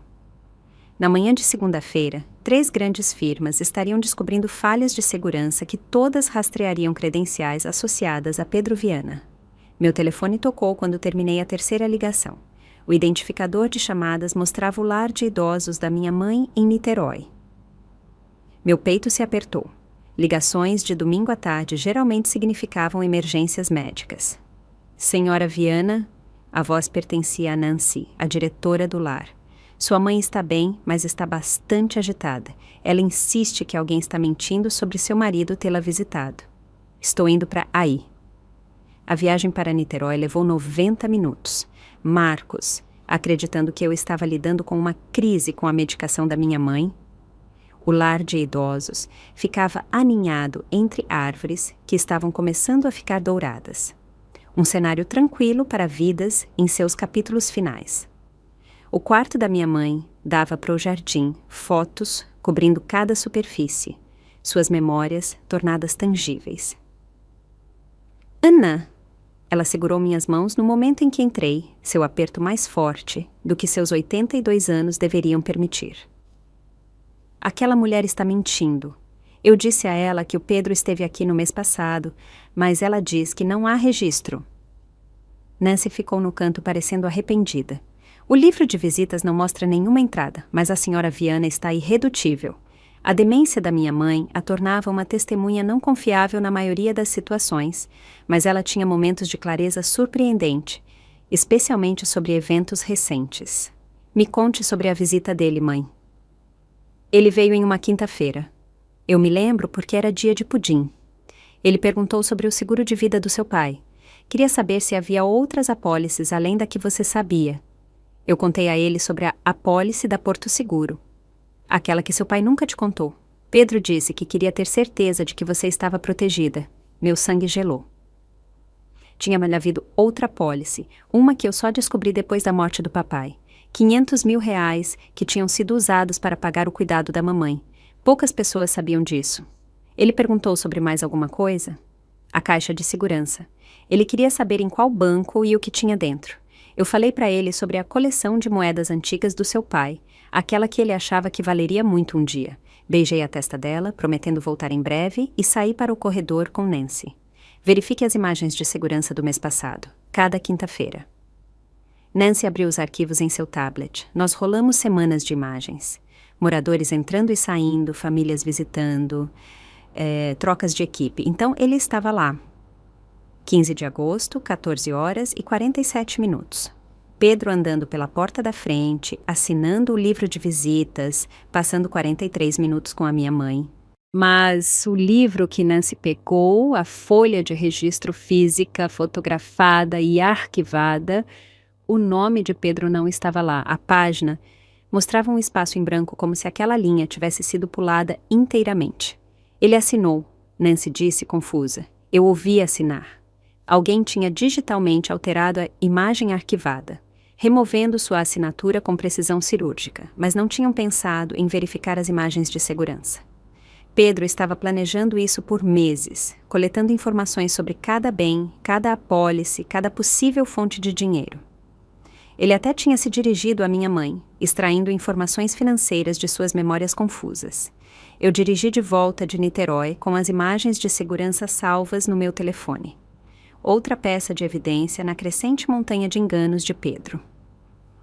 Na manhã de segunda-feira, 3 grandes firmas estariam descobrindo falhas de segurança que todas rastreariam credenciais associadas a Pedro Viana. Meu telefone tocou quando terminei a terceira ligação. O identificador de chamadas mostrava o lar de idosos da minha mãe em Niterói. Meu peito se apertou. Ligações de domingo à tarde geralmente significavam emergências médicas. Senhora Viana, A voz pertencia a Nancy, a diretora do lar. Sua mãe está bem, mas está bastante agitada. Ela insiste que alguém está mentindo sobre seu marido tê-la visitado. Estou indo para aí. A viagem para Niterói levou 90 minutos. Marcos, acreditando que eu estava lidando com uma crise com a medicação da minha mãe. O lar de idosos ficava aninhado entre árvores que estavam começando a ficar douradas. Um cenário tranquilo para vidas em seus capítulos finais. O quarto da minha mãe dava para o jardim, fotos cobrindo cada superfície, suas memórias tornadas tangíveis. Ana! Ela segurou minhas mãos no momento em que entrei, seu aperto mais forte do que seus 82 anos deveriam permitir. Aquela mulher está mentindo. Eu disse a ela que o Pedro esteve aqui no mês passado, mas ela diz que não há registro. Nancy ficou no canto parecendo arrependida. O livro de visitas não mostra nenhuma entrada, mas a senhora Viana está irredutível. A demência da minha mãe a tornava uma testemunha não confiável na maioria das situações, mas ela tinha momentos de clareza surpreendente, especialmente sobre eventos recentes. Me conte sobre a visita dele, mãe. Ele veio em uma quinta-feira. Eu me lembro porque era dia de pudim. Ele perguntou sobre o seguro de vida do seu pai. Queria saber se havia outras apólices além da que você sabia. Eu contei a ele sobre a apólice da Porto Seguro. Aquela que seu pai nunca te contou. Pedro disse que queria ter certeza de que você estava protegida. Meu sangue gelou. Tinha-me havido outra apólice, uma que eu só descobri depois da morte do papai. 500 mil reais que tinham sido usados para pagar o cuidado da mamãe. Poucas pessoas sabiam disso. Ele perguntou sobre mais alguma coisa? A caixa de segurança. Ele queria saber em qual banco e o que tinha dentro. Eu falei para ele sobre a coleção de moedas antigas do seu pai, aquela que ele achava que valeria muito um dia. Beijei a testa dela, prometendo voltar em breve, e saí para o corredor com Nancy. Verifique as imagens de segurança do mês passado, cada quinta-feira. Nancy abriu os arquivos em seu tablet. Nós rolamos semanas de imagens. Moradores entrando e saindo, famílias visitando, trocas de equipe. Então, ele estava lá. 15 de agosto, 14 horas e 47 minutos. Pedro andando pela porta da frente, assinando o livro de visitas, passando 43 minutos com a minha mãe. Mas o livro que Nancy pegou, a folha de registro física, fotografada e arquivada, o nome de Pedro não estava lá. A página mostrava um espaço em branco como se aquela linha tivesse sido pulada inteiramente. Ele assinou, Nancy disse confusa. Eu ouvi assinar. Alguém tinha digitalmente alterado a imagem arquivada, removendo sua assinatura com precisão cirúrgica, mas não tinham pensado em verificar as imagens de segurança. Pedro estava planejando isso por meses, coletando informações sobre cada bem, cada apólice, cada possível fonte de dinheiro. Ele até tinha se dirigido à minha mãe, extraindo informações financeiras de suas memórias confusas. Eu dirigi de volta de Niterói com as imagens de segurança salvas no meu telefone. Outra peça de evidência na crescente montanha de enganos de Pedro.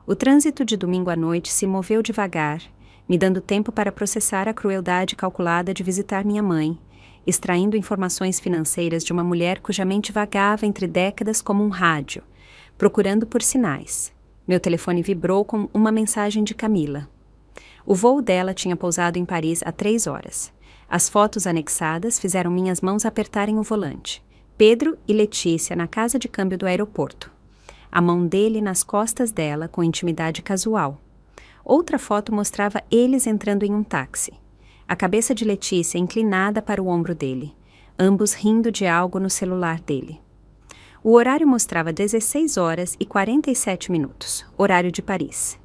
O trânsito de domingo à noite se moveu devagar, me dando tempo para processar a crueldade calculada de visitar minha mãe, extraindo informações financeiras de uma mulher cuja mente vagava entre décadas como um rádio, procurando por sinais. Meu telefone vibrou com uma mensagem de Camila. O voo dela tinha pousado em Paris há 3 horas. As fotos anexadas fizeram minhas mãos apertarem o volante. Pedro e Letícia na casa de câmbio do aeroporto. A mão dele nas costas dela com intimidade casual. Outra foto mostrava eles entrando em um táxi. A cabeça de Letícia inclinada para o ombro dele, ambos rindo de algo no celular dele. O horário mostrava 16 horas e 47 minutos, horário de Paris.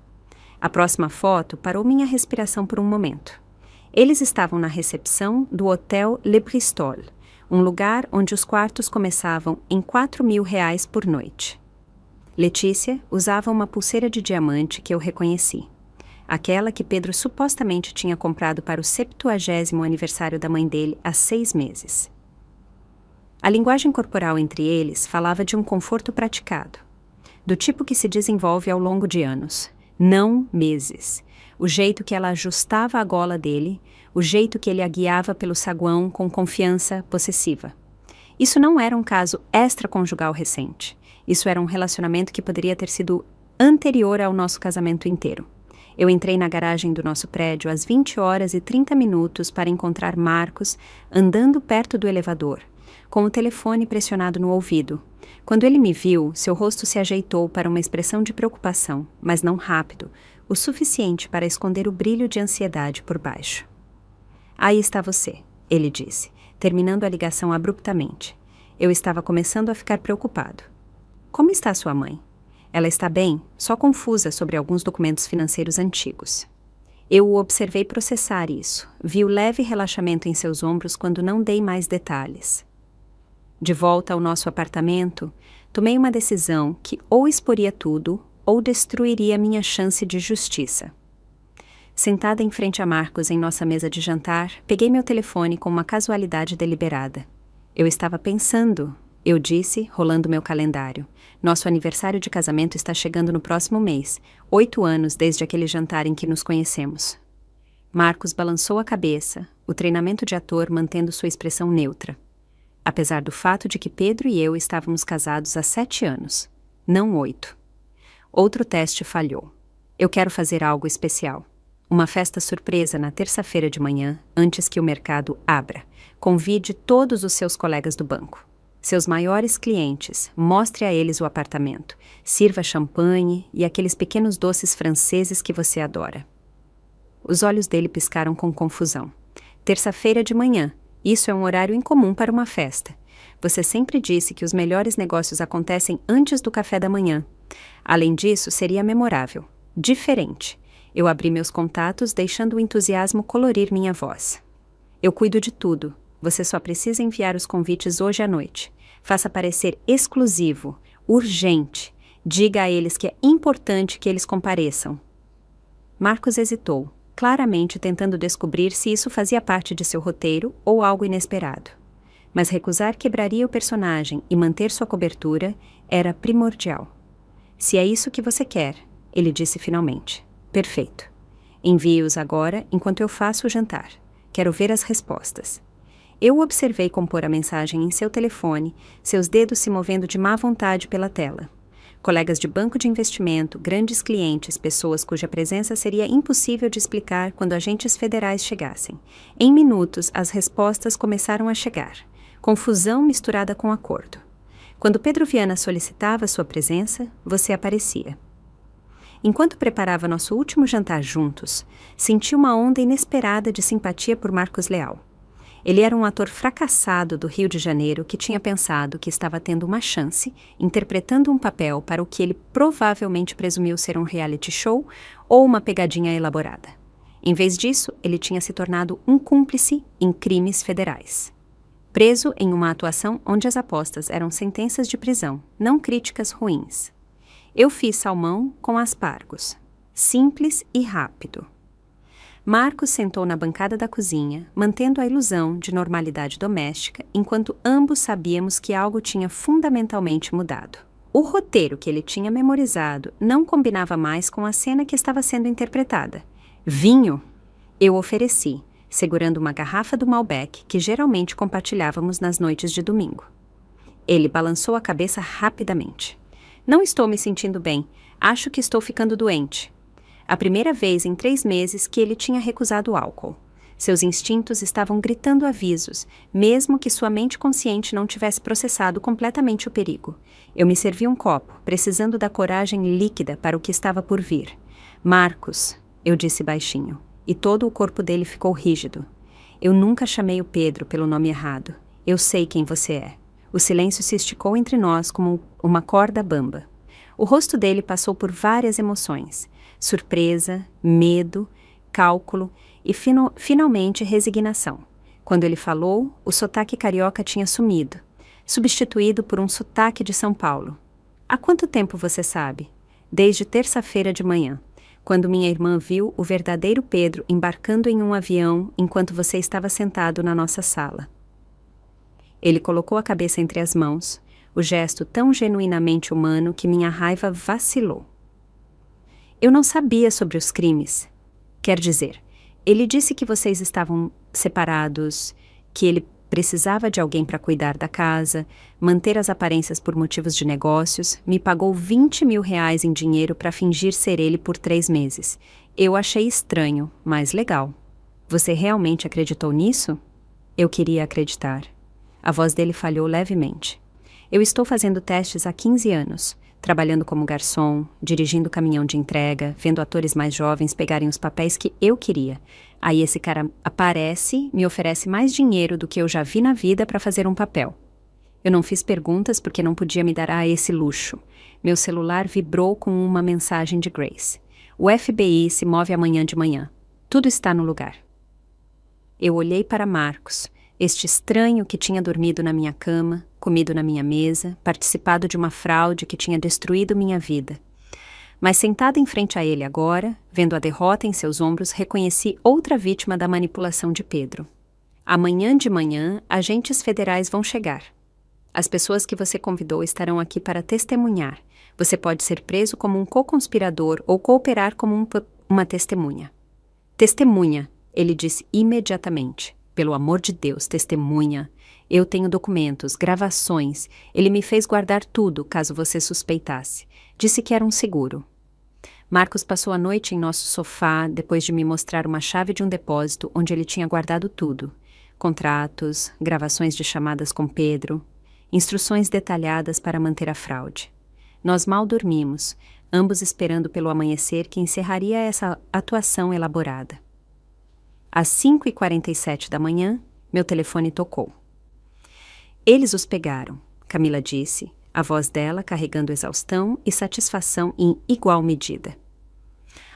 A próxima foto parou minha respiração por um momento. Eles estavam na recepção do Hotel Le Bristol, um lugar onde os quartos começavam em 4 mil reais por noite. Letícia usava uma pulseira de diamante que eu reconheci. Aquela que Pedro supostamente tinha comprado para o 70º aniversário da mãe dele há 6 meses. A linguagem corporal entre eles falava de um conforto praticado, do tipo que se desenvolve ao longo de anos, não meses. O jeito que ela ajustava a gola dele, o jeito que ele a guiava pelo saguão com confiança possessiva. Isso não era um caso extraconjugal recente. Isso era um relacionamento que poderia ter sido anterior ao nosso casamento inteiro. Eu entrei na garagem do nosso prédio às 20h30 para encontrar Marcos andando perto do elevador, com o telefone pressionado no ouvido. Quando ele me viu, seu rosto se ajeitou para uma expressão de preocupação, mas não rápido, o suficiente para esconder o brilho de ansiedade por baixo. Aí está você, ele disse, terminando a ligação abruptamente. Eu estava começando a ficar preocupado. Como está sua mãe? Ela está bem, só confusa sobre alguns documentos financeiros antigos. Eu o observei processar isso, vi o leve relaxamento em seus ombros quando não dei mais detalhes. De volta ao nosso apartamento, tomei uma decisão que ou exporia tudo ou destruiria minha chance de justiça. Sentada em frente a Marcos em nossa mesa de jantar, peguei meu telefone com uma casualidade deliberada. Eu estava pensando, eu disse, rolando meu calendário. Nosso aniversário de casamento está chegando no próximo mês, 8 anos desde aquele jantar em que nos conhecemos. Marcos balançou a cabeça, o treinamento de ator mantendo sua expressão neutra. Apesar do fato de que Pedro e eu estávamos casados há 7 anos, não 8. Outro teste falhou. Eu quero fazer algo especial. Uma festa surpresa na terça-feira de manhã, antes que o mercado abra. Convide todos os seus colegas do banco. Seus maiores clientes, mostre a eles o apartamento. Sirva champanhe e aqueles pequenos doces franceses que você adora. Os olhos dele piscaram com confusão. Terça-feira de manhã. Isso é um horário incomum para uma festa. Você sempre disse que os melhores negócios acontecem antes do café da manhã. Além disso, seria memorável. Diferente. Eu abri meus contatos, deixando o entusiasmo colorir minha voz. Eu cuido de tudo. Você só precisa enviar os convites hoje à noite. Faça parecer exclusivo, urgente. Diga a eles que é importante que eles compareçam. Marcos hesitou, claramente tentando descobrir se isso fazia parte de seu roteiro ou algo inesperado. Mas recusar quebraria o personagem e manter sua cobertura era primordial. Se é isso que você quer, ele disse finalmente. Perfeito. Envie-os agora enquanto eu faço o jantar. Quero ver as respostas. Eu observei compor a mensagem em seu telefone, seus dedos se movendo de má vontade pela tela. Colegas de banco de investimento, grandes clientes, pessoas cuja presença seria impossível de explicar quando agentes federais chegassem. Em minutos, as respostas começaram a chegar. Confusão misturada com acordo. Quando Pedro Viana solicitava sua presença, você aparecia. Enquanto preparava nosso último jantar juntos, senti uma onda inesperada de simpatia por Marcos Leal. Ele era um ator fracassado do Rio de Janeiro que tinha pensado que estava tendo uma chance, interpretando um papel para o que ele provavelmente presumiu ser um reality show ou uma pegadinha elaborada. Em vez disso, ele tinha se tornado um cúmplice em crimes federais. Preso em uma atuação onde as apostas eram sentenças de prisão, não críticas ruins. Eu fiz salmão com aspargos. Simples e rápido. Marcos sentou na bancada da cozinha, mantendo a ilusão de normalidade doméstica, enquanto ambos sabíamos que algo tinha fundamentalmente mudado. O roteiro que ele tinha memorizado não combinava mais com a cena que estava sendo interpretada. Vinho? Eu ofereci, segurando uma garrafa do Malbec que geralmente compartilhávamos nas noites de domingo. Ele balançou a cabeça rapidamente. Não estou me sentindo bem. Acho que estou ficando doente. A primeira vez em 3 meses que ele tinha recusado o álcool. Seus instintos estavam gritando avisos, mesmo que sua mente consciente não tivesse processado completamente o perigo. Eu me servi um copo, precisando da coragem líquida para o que estava por vir. Marcos, eu disse baixinho, e todo o corpo dele ficou rígido. Eu nunca chamei o Pedro pelo nome errado. Eu sei quem você é. O silêncio se esticou entre nós como uma corda bamba. O rosto dele passou por várias emoções. Surpresa, medo, cálculo e finalmente resignação. Quando ele falou, o sotaque carioca tinha sumido, substituído por um sotaque de São Paulo. Há quanto tempo você sabe? Desde terça-feira de manhã, quando minha irmã viu o verdadeiro Pedro embarcando em um avião enquanto você estava sentado na nossa sala. Ele colocou a cabeça entre as mãos, o gesto tão genuinamente humano que minha raiva vacilou. Eu não sabia sobre os crimes. Quer dizer, ele disse que vocês estavam separados, que ele precisava de alguém para cuidar da casa, manter as aparências por motivos de negócios, me pagou R$ 20.000 em dinheiro para fingir ser ele por 3 meses. Eu achei estranho, mas legal. Você realmente acreditou nisso? Eu queria acreditar. A voz dele falhou levemente. Eu estou fazendo testes há 15 anos, trabalhando como garçom, dirigindo caminhão de entrega, vendo atores mais jovens pegarem os papéis que eu queria. Aí esse cara aparece, me oferece mais dinheiro do que eu já vi na vida para fazer um papel. Eu não fiz perguntas porque não podia me dar esse luxo. Meu celular vibrou com uma mensagem de Grace. O FBI se move amanhã de manhã. Tudo está no lugar. Eu olhei para Marcos, este estranho que tinha dormido na minha cama, comido na minha mesa, participado de uma fraude que tinha destruído minha vida. Mas sentada em frente a ele agora, vendo a derrota em seus ombros, reconheci outra vítima da manipulação de Pedro. Amanhã de manhã, agentes federais vão chegar. As pessoas que você convidou estarão aqui para testemunhar. Você pode ser preso como um co-conspirador ou cooperar como uma testemunha. Testemunha, ele disse imediatamente. Pelo amor de Deus, testemunha. Eu tenho documentos, gravações. Ele me fez guardar tudo, caso você suspeitasse. Disse que era um seguro. Marcos passou a noite em nosso sofá, depois de me mostrar uma chave de um depósito onde ele tinha guardado tudo. Contratos, gravações de chamadas com Pedro, instruções detalhadas para manter a fraude. Nós mal dormimos, ambos esperando pelo amanhecer que encerraria essa atuação elaborada. Às 5h47 da manhã, meu telefone tocou. Eles os pegaram, Camila disse, a voz dela carregando exaustão e satisfação em igual medida.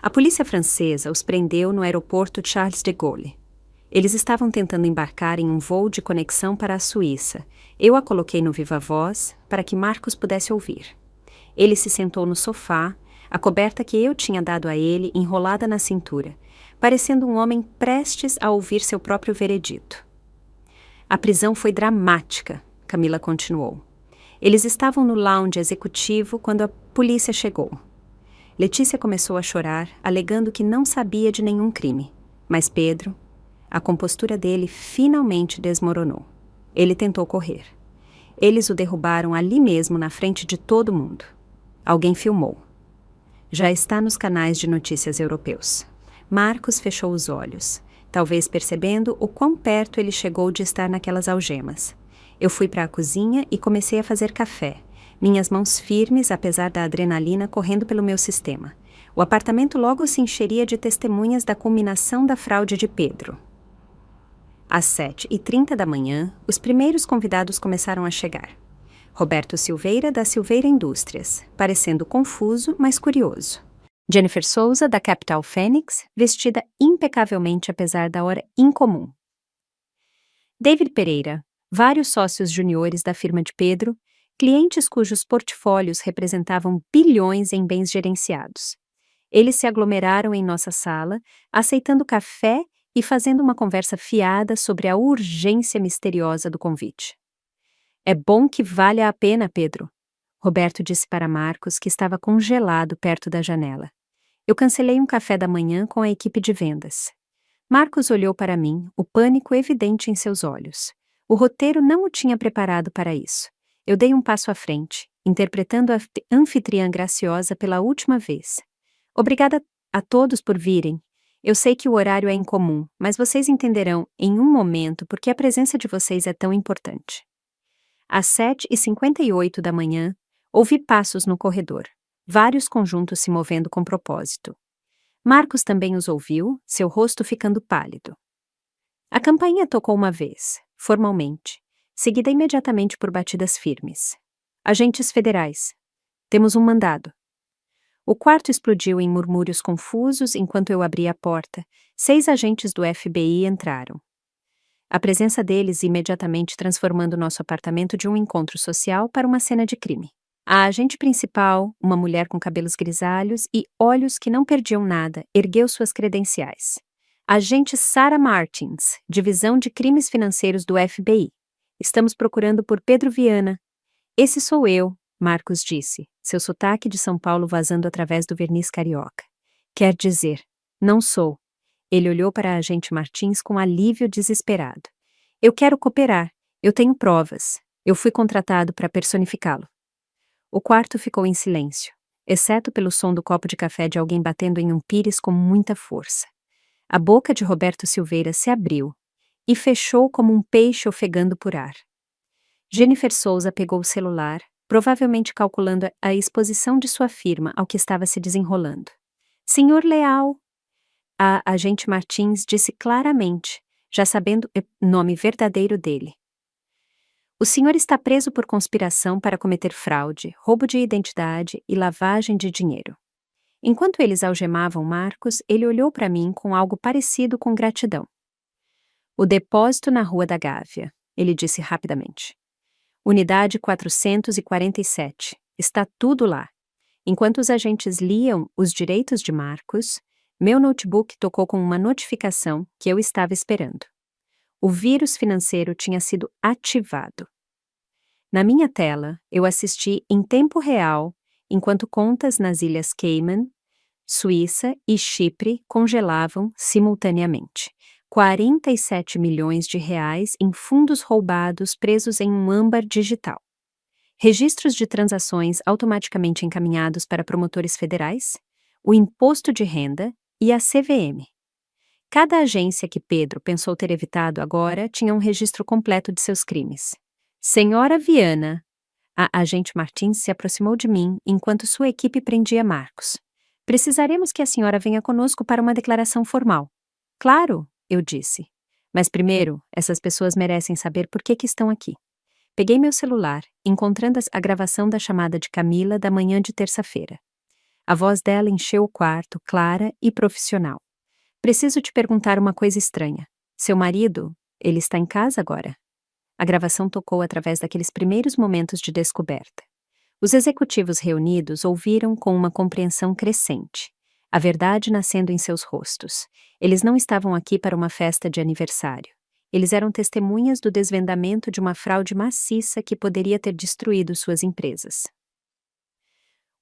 A polícia francesa os prendeu no aeroporto Charles de Gaulle. Eles estavam tentando embarcar em um voo de conexão para a Suíça. Eu a coloquei no viva-voz para que Marcos pudesse ouvir. Ele se sentou no sofá, a coberta que eu tinha dado a ele enrolada na cintura, parecendo um homem prestes a ouvir seu próprio veredito. A prisão foi dramática, Camila continuou. Eles estavam no lounge executivo quando a polícia chegou. Letícia começou a chorar, alegando que não sabia de nenhum crime. Mas Pedro, a compostura dele finalmente desmoronou. Ele tentou correr. Eles o derrubaram ali mesmo na frente de todo mundo. Alguém filmou. Já está nos canais de notícias europeus. Marcos fechou os olhos, talvez percebendo o quão perto ele chegou de estar naquelas algemas. Eu fui para a cozinha e comecei a fazer café, minhas mãos firmes apesar da adrenalina correndo pelo meu sistema. O apartamento logo se encheria de testemunhas da culminação da fraude de Pedro. Às 7h30 da manhã, os primeiros convidados começaram a chegar. Roberto Silveira, da Silveira Indústrias, parecendo confuso, mas curioso. Jennifer Souza, da Capital Phoenix, vestida impecavelmente apesar da hora incomum. David Pereira, vários sócios juniores da firma de Pedro, clientes cujos portfólios representavam bilhões em bens gerenciados. Eles se aglomeraram em nossa sala, aceitando café e fazendo uma conversa fiada sobre a urgência misteriosa do convite. É bom que valha a pena, Pedro, Roberto disse para Marcos, que estava congelado perto da janela. Eu cancelei um café da manhã com a equipe de vendas. Marcos olhou para mim, o pânico evidente em seus olhos. O roteiro não o tinha preparado para isso. Eu dei um passo à frente, interpretando a anfitriã graciosa pela última vez. Obrigada a todos por virem. Eu sei que o horário é incomum, mas vocês entenderão em um momento por que a presença de vocês é tão importante. Às 7h58 da manhã, ouvi passos no corredor, vários conjuntos se movendo com propósito. Marcos também os ouviu, seu rosto ficando pálido. A campainha tocou uma vez, formalmente, seguida imediatamente por batidas firmes. Agentes federais. Temos um mandado. O quarto explodiu em murmúrios confusos enquanto eu abria a porta. 6 agentes do FBI entraram. A presença deles imediatamente transformando nosso apartamento de um encontro social para uma cena de crime. A agente principal, uma mulher com cabelos grisalhos e olhos que não perdiam nada, ergueu suas credenciais. Agente Sarah Martins, Divisão de Crimes Financeiros do FBI. Estamos procurando por Pedro Viana. Esse sou eu, Marcos disse, seu sotaque de São Paulo vazando através do verniz carioca. Quer dizer, não sou. Ele olhou para a agente Martins com alívio desesperado. Eu quero cooperar. Eu tenho provas. Eu fui contratado para personificá-lo. O quarto ficou em silêncio, exceto pelo som do copo de café de alguém batendo em um pires com muita força. A boca de Roberto Silveira se abriu e fechou como um peixe ofegando por ar. Jennifer Souza pegou o celular, provavelmente calculando a exposição de sua firma ao que estava se desenrolando. Senhor Leal! A agente Martins disse claramente, já sabendo o nome verdadeiro dele. O senhor está preso por conspiração para cometer fraude, roubo de identidade e lavagem de dinheiro. Enquanto eles algemavam Marcos, ele olhou para mim com algo parecido com gratidão. O depósito na Rua da Gávea, ele disse rapidamente. Unidade 447. Está tudo lá. Enquanto os agentes liam os direitos de Marcos, meu notebook tocou com uma notificação que eu estava esperando. O vírus financeiro tinha sido ativado. Na minha tela, eu assisti em tempo real, enquanto contas nas Ilhas Cayman, Suíça e Chipre congelavam simultaneamente. 47 milhões de reais em fundos roubados presos em um âmbar digital. Registros de transações automaticamente encaminhados para promotores federais, o imposto de renda e a CVM. Cada agência que Pedro pensou ter evitado agora tinha um registro completo de seus crimes. Senhora Viana, a agente Martins se aproximou de mim enquanto sua equipe prendia Marcos. Precisaremos que a senhora venha conosco para uma declaração formal. Claro, eu disse. Mas primeiro, essas pessoas merecem saber por que estão aqui. Peguei meu celular, encontrando a gravação da chamada de Camila da manhã de terça-feira. A voz dela encheu o quarto, clara e profissional. Preciso te perguntar uma coisa estranha. Seu marido, ele está em casa agora? A gravação tocou através daqueles primeiros momentos de descoberta. Os executivos reunidos ouviram com uma compreensão crescente, a verdade nascendo em seus rostos. Eles não estavam aqui para uma festa de aniversário. Eles eram testemunhas do desvendamento de uma fraude maciça que poderia ter destruído suas empresas.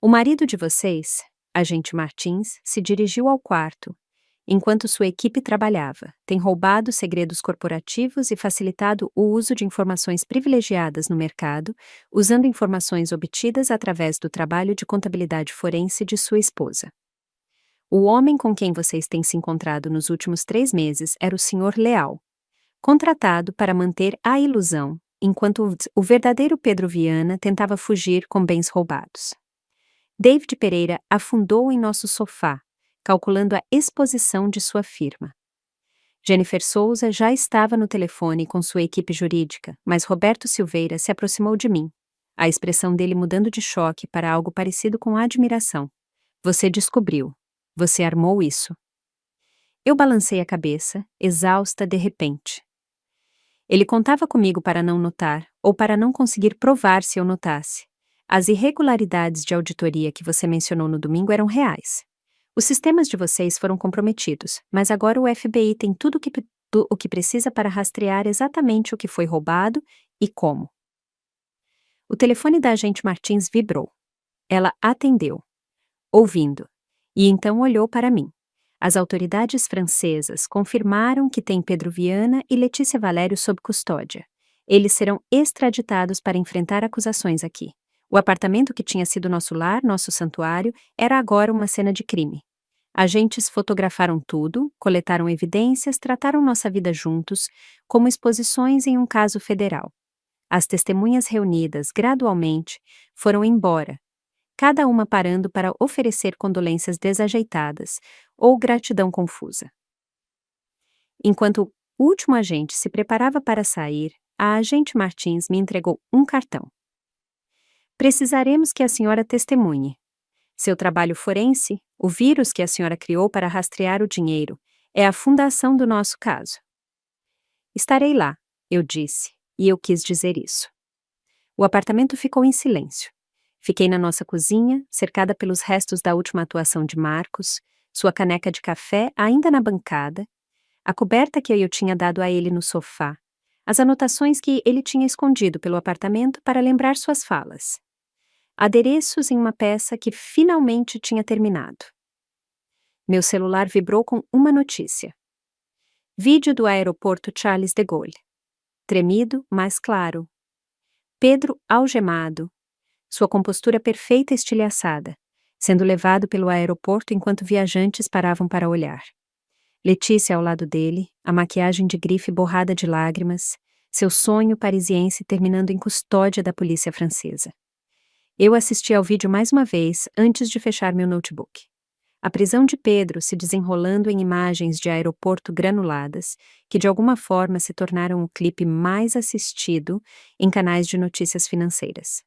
O marido de vocês, agente Martins, se dirigiu ao quarto, enquanto sua equipe trabalhava, tem roubado segredos corporativos e facilitado o uso de informações privilegiadas no mercado, usando informações obtidas através do trabalho de contabilidade forense de sua esposa. O homem com quem vocês têm se encontrado nos últimos 3 meses era o Sr. Leal, contratado para manter a ilusão, enquanto o verdadeiro Pedro Viana tentava fugir com bens roubados. David Pereira afundou em nosso sofá, calculando a exposição de sua firma. Jennifer Souza já estava no telefone com sua equipe jurídica, mas Roberto Silveira se aproximou de mim, a expressão dele mudando de choque para algo parecido com admiração. Você descobriu. Você armou isso. Eu balancei a cabeça, exausta de repente. Ele contava comigo para não notar, ou para não conseguir provar se eu notasse. As irregularidades de auditoria que você mencionou no domingo eram reais. Os sistemas de vocês foram comprometidos, mas agora o FBI tem tudo o que precisa para rastrear exatamente o que foi roubado e como. O telefone da agente Martins vibrou. Ela atendeu, ouvindo, e então olhou para mim. As autoridades francesas confirmaram que tem Pedro Viana e Letícia Valério sob custódia. Eles serão extraditados para enfrentar acusações aqui. O apartamento que tinha sido nosso lar, nosso santuário, era agora uma cena de crime. Agentes fotografaram tudo, coletaram evidências, trataram nossa vida juntos, como exposições em um caso federal. As testemunhas reunidas, gradualmente, foram embora, cada uma parando para oferecer condolências desajeitadas ou gratidão confusa. Enquanto o último agente se preparava para sair, a agente Martins me entregou um cartão. Precisaremos que a senhora testemunhe. Seu trabalho forense, o vírus que a senhora criou para rastrear o dinheiro, é a fundação do nosso caso. Estarei lá, eu disse, e eu quis dizer isso. O apartamento ficou em silêncio. Fiquei na nossa cozinha, cercada pelos restos da última atuação de Marcos, sua caneca de café ainda na bancada, a coberta que eu tinha dado a ele no sofá, as anotações que ele tinha escondido pelo apartamento para lembrar suas falas. Adereços em uma peça que finalmente tinha terminado. Meu celular vibrou com uma notícia. Vídeo do aeroporto Charles de Gaulle. tremido, mas claro. Pedro algemado, sua compostura perfeita e estilhaçada, sendo levado pelo aeroporto enquanto viajantes paravam para olhar. Letícia ao lado dele, a maquiagem de grife borrada de lágrimas, seu sonho parisiense terminando em custódia da polícia francesa. Eu assisti ao vídeo mais uma vez antes de fechar meu notebook. A prisão de Pedro se desenrolando em imagens de aeroporto granuladas, que de alguma forma se tornaram o clipe mais assistido em canais de notícias financeiras.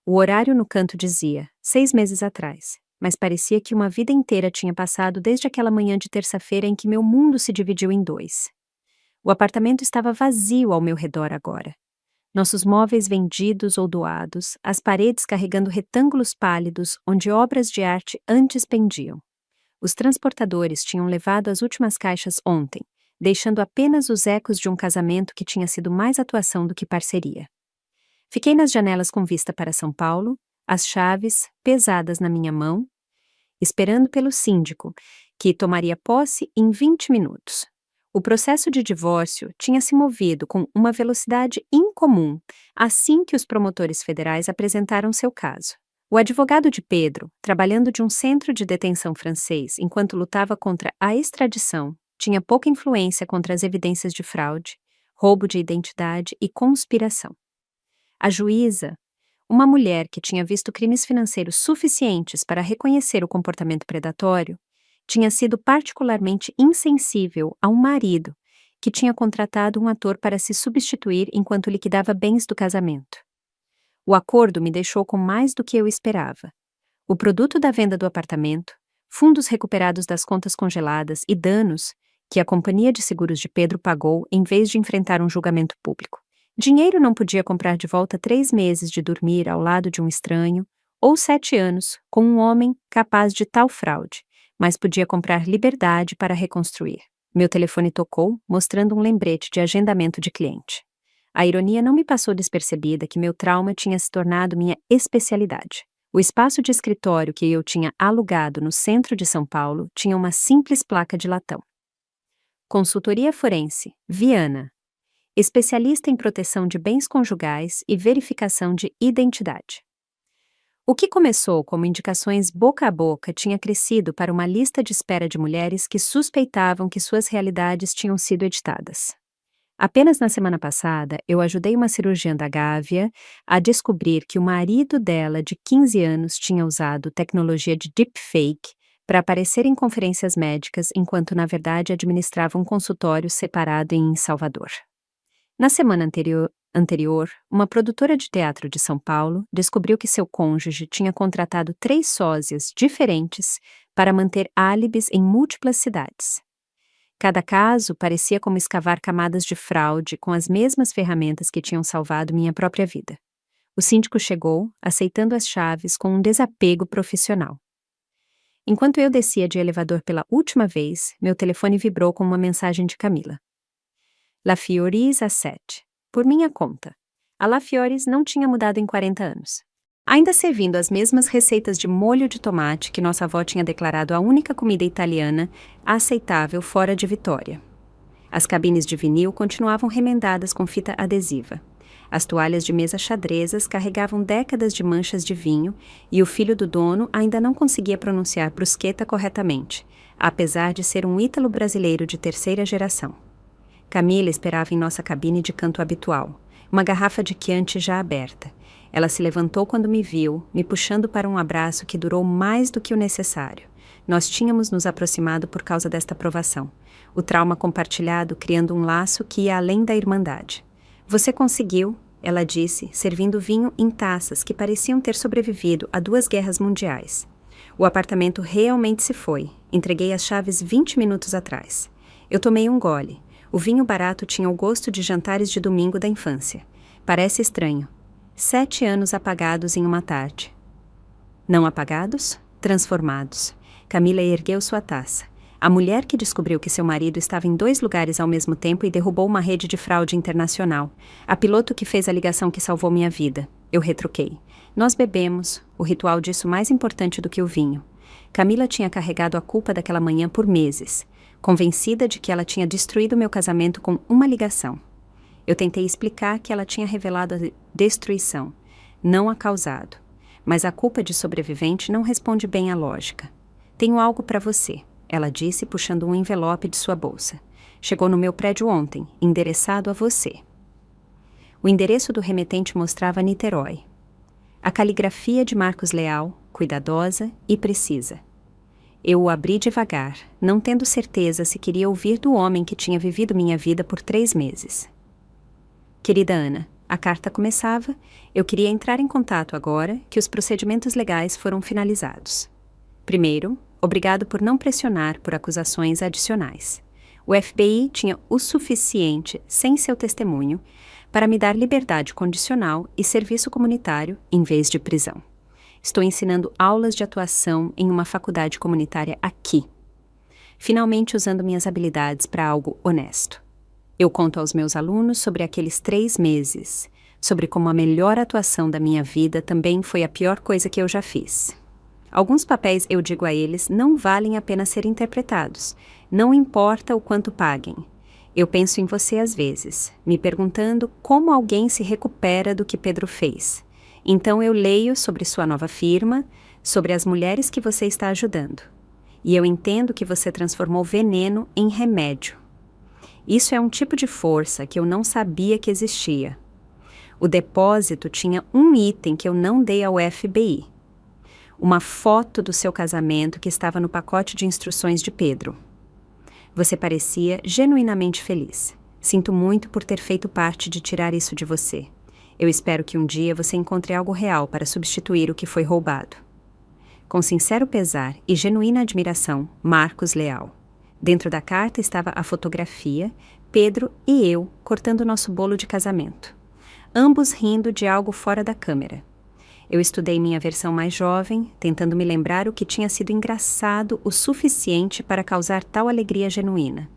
O horário no canto dizia 6 meses atrás, mas parecia que uma vida inteira tinha passado desde aquela manhã de terça-feira em que meu mundo se dividiu em dois. O apartamento estava vazio ao meu redor agora. Nossos móveis vendidos ou doados, as paredes carregando retângulos pálidos onde obras de arte antes pendiam. Os transportadores tinham levado as últimas caixas ontem, deixando apenas os ecos de um casamento que tinha sido mais atuação do que parceria. Fiquei nas janelas com vista para São Paulo, as chaves pesadas na minha mão, esperando pelo síndico, que tomaria posse em 20 minutos. O processo de divórcio tinha se movido com uma velocidade incomum assim que os promotores federais apresentaram seu caso. O advogado de Pedro, trabalhando de um centro de detenção francês enquanto lutava contra a extradição, tinha pouca influência contra as evidências de fraude, roubo de identidade e conspiração. A juíza, uma mulher que tinha visto crimes financeiros suficientes para reconhecer o comportamento predatório, tinha sido particularmente insensível a um marido que tinha contratado um ator para se substituir enquanto liquidava bens do casamento. O acordo me deixou com mais do que eu esperava. O produto da venda do apartamento, fundos recuperados das contas congeladas e danos que a companhia de seguros de Pedro pagou em vez de enfrentar um julgamento público. Dinheiro não podia comprar de volta 3 meses de dormir ao lado de um estranho, ou 7 anos com um homem capaz de tal fraude, mas podia comprar liberdade para reconstruir. Meu telefone tocou, mostrando um lembrete de agendamento de cliente. A ironia não me passou despercebida que meu trauma tinha se tornado minha especialidade. O espaço de escritório que eu tinha alugado no centro de São Paulo tinha uma simples placa de latão. Consultoria Forense, Viana. Especialista em proteção de bens conjugais e verificação de identidade. O que começou como indicações boca a boca tinha crescido para uma lista de espera de mulheres que suspeitavam que suas realidades tinham sido editadas. Apenas na semana passada, eu ajudei uma cirurgiã da Gávea a descobrir que o marido dela, de 15 anos, tinha usado tecnologia de deepfake para aparecer em conferências médicas enquanto, na verdade, administrava um consultório separado em Salvador. Na semana anterior, uma produtora de teatro de São Paulo descobriu que seu cônjuge tinha contratado 3 sósias diferentes para manter álibis em múltiplas cidades. Cada caso parecia como escavar camadas de fraude com as mesmas ferramentas que tinham salvado minha própria vida. O síndico chegou, aceitando as chaves com um desapego profissional. Enquanto eu descia de elevador pela última vez, meu telefone vibrou com uma mensagem de Camila. La Fioris a 7. Por minha conta. A La Fioris não tinha mudado em 40 anos. Ainda servindo as mesmas receitas de molho de tomate que nossa avó tinha declarado a única comida italiana aceitável fora de Vitória. As cabines de vinil continuavam remendadas com fita adesiva. As toalhas de mesa xadrezas carregavam décadas de manchas de vinho e o filho do dono ainda não conseguia pronunciar bruschetta corretamente, apesar de ser um ítalo-brasileiro de 3ª geração. Camila esperava em nossa cabine de canto habitual, uma garrafa de Chianti já aberta. Ela se levantou quando me viu, me puxando para um abraço que durou mais do que o necessário. Nós tínhamos nos aproximado por causa desta provação. O trauma compartilhado criando um laço que ia além da irmandade. Você conseguiu, ela disse, servindo vinho em taças que pareciam ter sobrevivido a 2 guerras mundiais. O apartamento realmente se foi. Entreguei as chaves 20 minutos atrás. Eu tomei um gole. O vinho barato tinha o gosto de jantares de domingo da infância. Parece estranho. 7 anos apagados em uma tarde. Não apagados? Transformados. Camila ergueu sua taça. A mulher que descobriu que seu marido estava em 2 lugares ao mesmo tempo e derrubou uma rede de fraude internacional. A piloto que fez a ligação que salvou minha vida. Eu retruquei. Nós bebemos, o ritual disso mais importante do que o vinho. Camila tinha carregado a culpa daquela manhã por meses, convencida de que ela tinha destruído meu casamento com uma ligação. Eu tentei explicar que ela tinha revelado a destruição, não a causado. Mas a culpa de sobrevivente não responde bem à lógica. Tenho algo para você, ela disse, puxando um envelope de sua bolsa. Chegou no meu prédio ontem, endereçado a você. O endereço do remetente mostrava Niterói. A caligrafia de Marcos Leal, cuidadosa e precisa. Eu o abri devagar, não tendo certeza se queria ouvir do homem que tinha vivido minha vida por 3 meses. Querida Ana, a carta começava, eu queria entrar em contato agora que os procedimentos legais foram finalizados. Primeiro, obrigado por não pressionar por acusações adicionais. O FBI tinha o suficiente, sem seu testemunho, para me dar liberdade condicional e serviço comunitário em vez de prisão. Estou ensinando aulas de atuação em uma faculdade comunitária aqui. Finalmente usando minhas habilidades para algo honesto. Eu conto aos meus alunos sobre aqueles 3 meses, sobre como a melhor atuação da minha vida também foi a pior coisa que eu já fiz. Alguns papéis, eu digo a eles, não valem a pena ser interpretados, não importa o quanto paguem. Eu penso em você às vezes, me perguntando como alguém se recupera do que Pedro fez. Então eu leio sobre sua nova firma, sobre as mulheres que você está ajudando. E eu entendo que você transformou veneno em remédio. Isso é um tipo de força que eu não sabia que existia. O depósito tinha um item que eu não dei ao FBI. Uma foto do seu casamento que estava no pacote de instruções de Pedro. Você parecia genuinamente feliz. Sinto muito por ter feito parte de tirar isso de você. Eu espero que um dia você encontre algo real para substituir o que foi roubado. Com sincero pesar e genuína admiração, Marcos Leal. Dentro da carta estava a fotografia, Pedro e eu cortando nosso bolo de casamento. Ambos rindo de algo fora da câmera. Eu estudei minha versão mais jovem, tentando me lembrar o que tinha sido engraçado o suficiente para causar tal alegria genuína.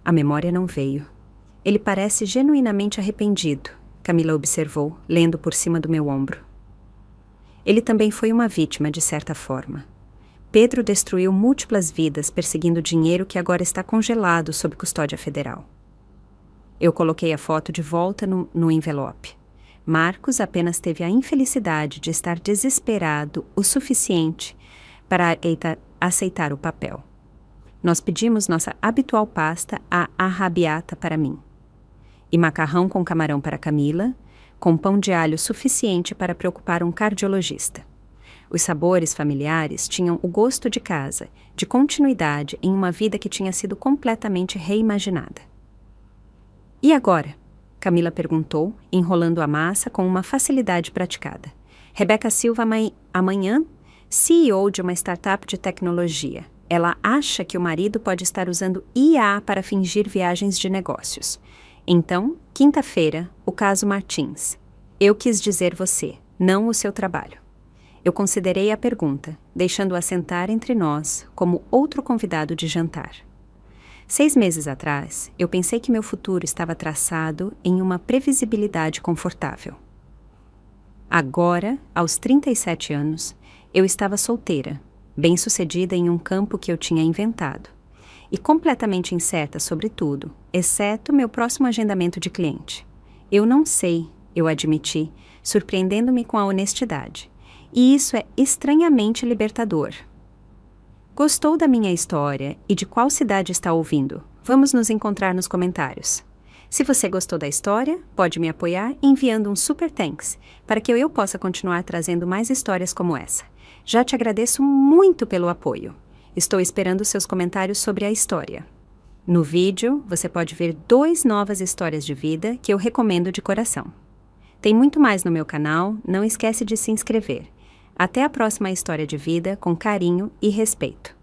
A memória não veio. Ele parece genuinamente arrependido, Camila observou, lendo por cima do meu ombro. Ele também foi uma vítima, de certa forma. Pedro destruiu múltiplas vidas perseguindo dinheiro que agora está congelado sob custódia federal. Eu coloquei a foto de volta no envelope. Marcos apenas teve a infelicidade de estar desesperado o suficiente para aceitar o papel. Nós pedimos nossa habitual pasta à arrabiata para mim. E macarrão com camarão para Camila, com pão de alho suficiente para preocupar um cardiologista. Os sabores familiares tinham o gosto de casa, de continuidade em uma vida que tinha sido completamente reimaginada. E agora? Camila perguntou, enrolando a massa com uma facilidade praticada. Rebeca Silva amanhã, CEO de uma startup de tecnologia. Ela acha que o marido pode estar usando IA para fingir viagens de negócios. Então, quinta-feira, o caso Martins. Eu quis dizer você, não o seu trabalho. Eu considerei a pergunta, deixando-a sentar entre nós como outro convidado de jantar. 6 meses atrás, eu pensei que meu futuro estava traçado em uma previsibilidade confortável. Agora, aos 37 anos, eu estava solteira, bem-sucedida em um campo que eu tinha inventado, e completamente incerta sobre tudo, exceto meu próximo agendamento de cliente. Eu não sei, eu admiti, surpreendendo-me com a honestidade. E isso é estranhamente libertador. Gostou da minha história e de qual cidade está ouvindo? Vamos nos encontrar nos comentários. Se você gostou da história, pode me apoiar enviando um super thanks, para que eu possa continuar trazendo mais histórias como essa. Já te agradeço muito pelo apoio. Estou esperando seus comentários sobre a história. No vídeo, você pode ver 2 novas histórias de vida que eu recomendo de coração. Tem muito mais no meu canal, não esquece de se inscrever. Até a próxima história de vida com carinho e respeito.